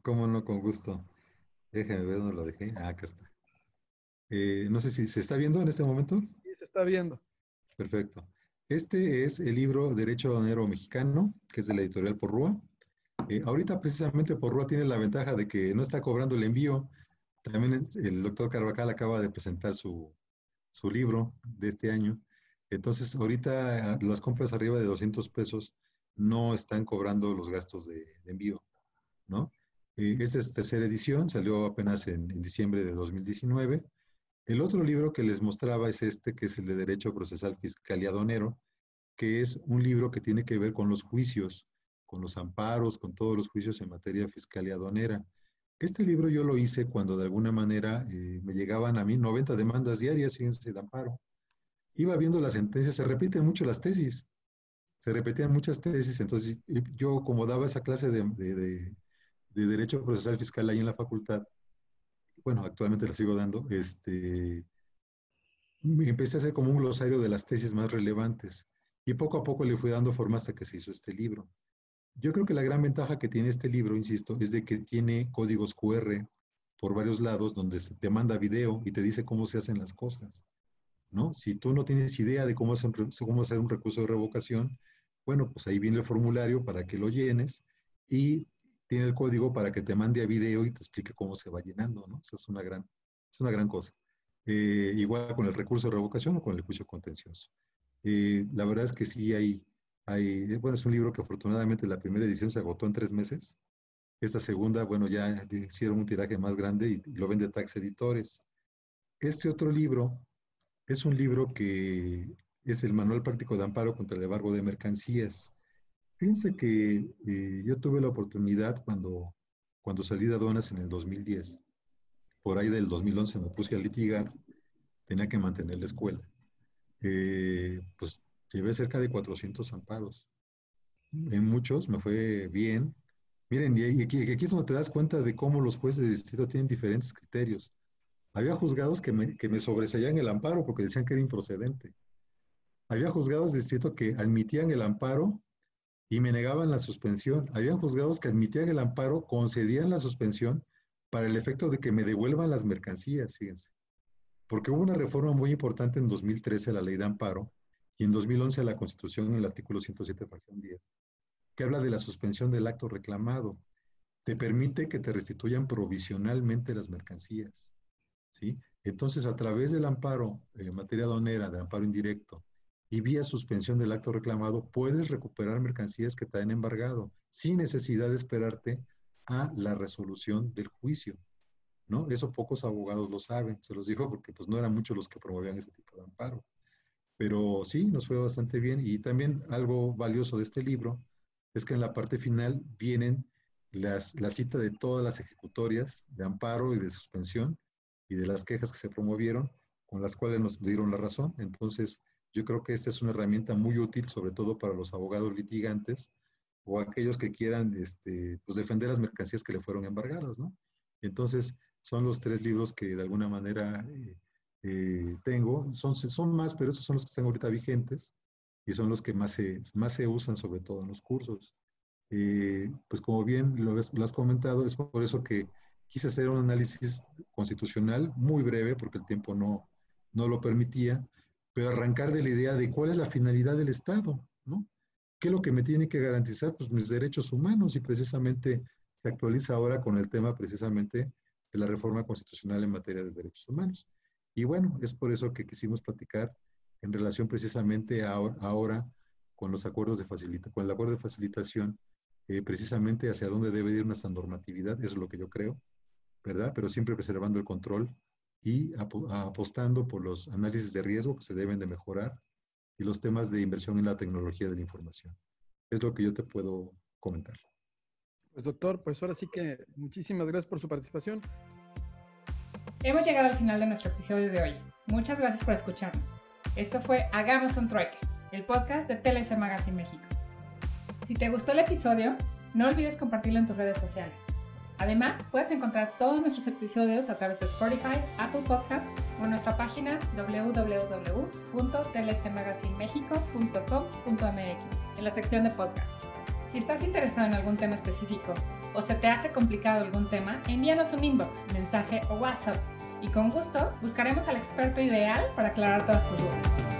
¿Cómo no, con gusto? Déjame ver dónde lo dejé. Ah, acá está. No sé si se está viendo en este momento. Sí, se está viendo. Perfecto. Este es el libro Derecho Aduanero Mexicano, que es de la editorial Porrúa. Ahorita precisamente Porrúa tiene la ventaja de que no está cobrando el envío. También el doctor Carvajal acaba de presentar su libro de este año. Entonces, ahorita las compras arriba de 200 pesos no están cobrando los gastos de envío, ¿no? Esta es tercera edición, salió apenas en diciembre de 2019. El otro libro que les mostraba es este, que es el de Derecho Procesal Fiscal y Aduanero, que es un libro que tiene que ver con los juicios, con los amparos, con todos los juicios en materia fiscal y aduanera. Este libro yo lo hice cuando de alguna manera me llegaban a mí 90 demandas diarias, fíjense, de amparo. Iba viendo las sentencias, se repiten mucho las tesis, se repetían muchas tesis, entonces yo como daba esa clase de Derecho Procesal Fiscal ahí en la facultad, bueno, actualmente la sigo dando, me empecé a hacer como un glosario de las tesis más relevantes y poco a poco le fui dando forma hasta que se hizo este libro. Yo creo que la gran ventaja que tiene este libro, insisto, es de que tiene códigos QR por varios lados donde te manda video y te dice cómo se hacen las cosas, ¿no? Si tú no tienes idea de cómo hacer un recurso de revocación, bueno, pues ahí viene el formulario para que lo llenes y tiene el código para que te mande a video y te explique cómo se va llenando, ¿no? Esa es una gran cosa. Igual con el recurso de revocación o con el juicio contencioso. La verdad es que sí hay Bueno, es un libro que afortunadamente la primera edición se agotó en 3 meses. Esta segunda, bueno, ya hicieron un tiraje más grande y lo vende Tax Editores. Este otro libro es un libro que es el Manual Práctico de Amparo contra el Embargo de Mercancías. Fíjense que yo tuve la oportunidad cuando salí de aduanas en el 2010. Por ahí del 2011 me puse a litigar, tenía que mantener la escuela. Pues llevé cerca de 400 amparos. En muchos me fue bien. Miren, y aquí es donde te das cuenta de cómo los jueces de distrito tienen diferentes criterios. Había juzgados que me sobreseían el amparo porque decían que era improcedente. Había juzgados de distrito que admitían el amparo y me negaban la suspensión. Habían juzgados que admitían el amparo, concedían la suspensión para el efecto de que me devuelvan las mercancías, fíjense. Porque hubo una reforma muy importante en 2013 a la ley de amparo y en 2011 a la Constitución en el artículo 107, fracción 10, que habla de la suspensión del acto reclamado. Te permite que te restituyan provisionalmente las mercancías, ¿sí? Entonces, a través del amparo en materia aduanera, de amparo indirecto, y vía suspensión del acto reclamado, puedes recuperar mercancías que te han embargado, sin necesidad de esperarte a la resolución del juicio, ¿no? Eso pocos abogados lo saben, se los digo porque pues no eran muchos los que promovían ese tipo de amparo. Pero sí, nos fue bastante bien. Y también algo valioso de este libro es que en la parte final vienen la cita de todas las ejecutorias de amparo y de suspensión y de las quejas que se promovieron, con las cuales nos dieron la razón. Entonces, yo creo que esta es una herramienta muy útil, sobre todo para los abogados litigantes o aquellos que quieran pues defender las mercancías que le fueron embargadas, ¿no? Entonces, son los 3 libros que de alguna manera tengo. Son más, pero esos son los que están ahorita vigentes y son los que más se usan, sobre todo en los cursos. Pues como bien lo has comentado, es por eso que quise hacer un análisis constitucional muy breve, porque el tiempo no lo permitía, pero arrancar de la idea de cuál es la finalidad del Estado, ¿no? ¿Qué es lo que me tiene que garantizar? Pues mis derechos humanos, y precisamente se actualiza ahora con el tema precisamente de la reforma constitucional en materia de derechos humanos. Y bueno, es por eso que quisimos platicar en relación precisamente ahora con los acuerdos con el acuerdo de facilitación, precisamente hacia dónde debe ir nuestra normatividad, eso es lo que yo creo, ¿verdad? Pero siempre preservando el control y apostando por los análisis de riesgo que se deben de mejorar y los temas de inversión en la tecnología de la información. Es lo que yo te puedo comentar. Pues doctor, pues ahora sí que muchísimas gracias por su participación. Hemos llegado al final de nuestro episodio de hoy. Muchas gracias por escucharnos. Esto fue Hagamos un Trueque, el podcast de TLC Magazine México. Si te gustó el episodio, no olvides compartirlo en tus redes sociales. Además, puedes encontrar todos nuestros episodios a través de Spotify, Apple Podcast o en nuestra página www.tlcmagazinemexico.com.mx en la sección de podcast. Si estás interesado en algún tema específico o se te hace complicado algún tema, envíanos un inbox, mensaje o WhatsApp y con gusto buscaremos al experto ideal para aclarar todas tus dudas.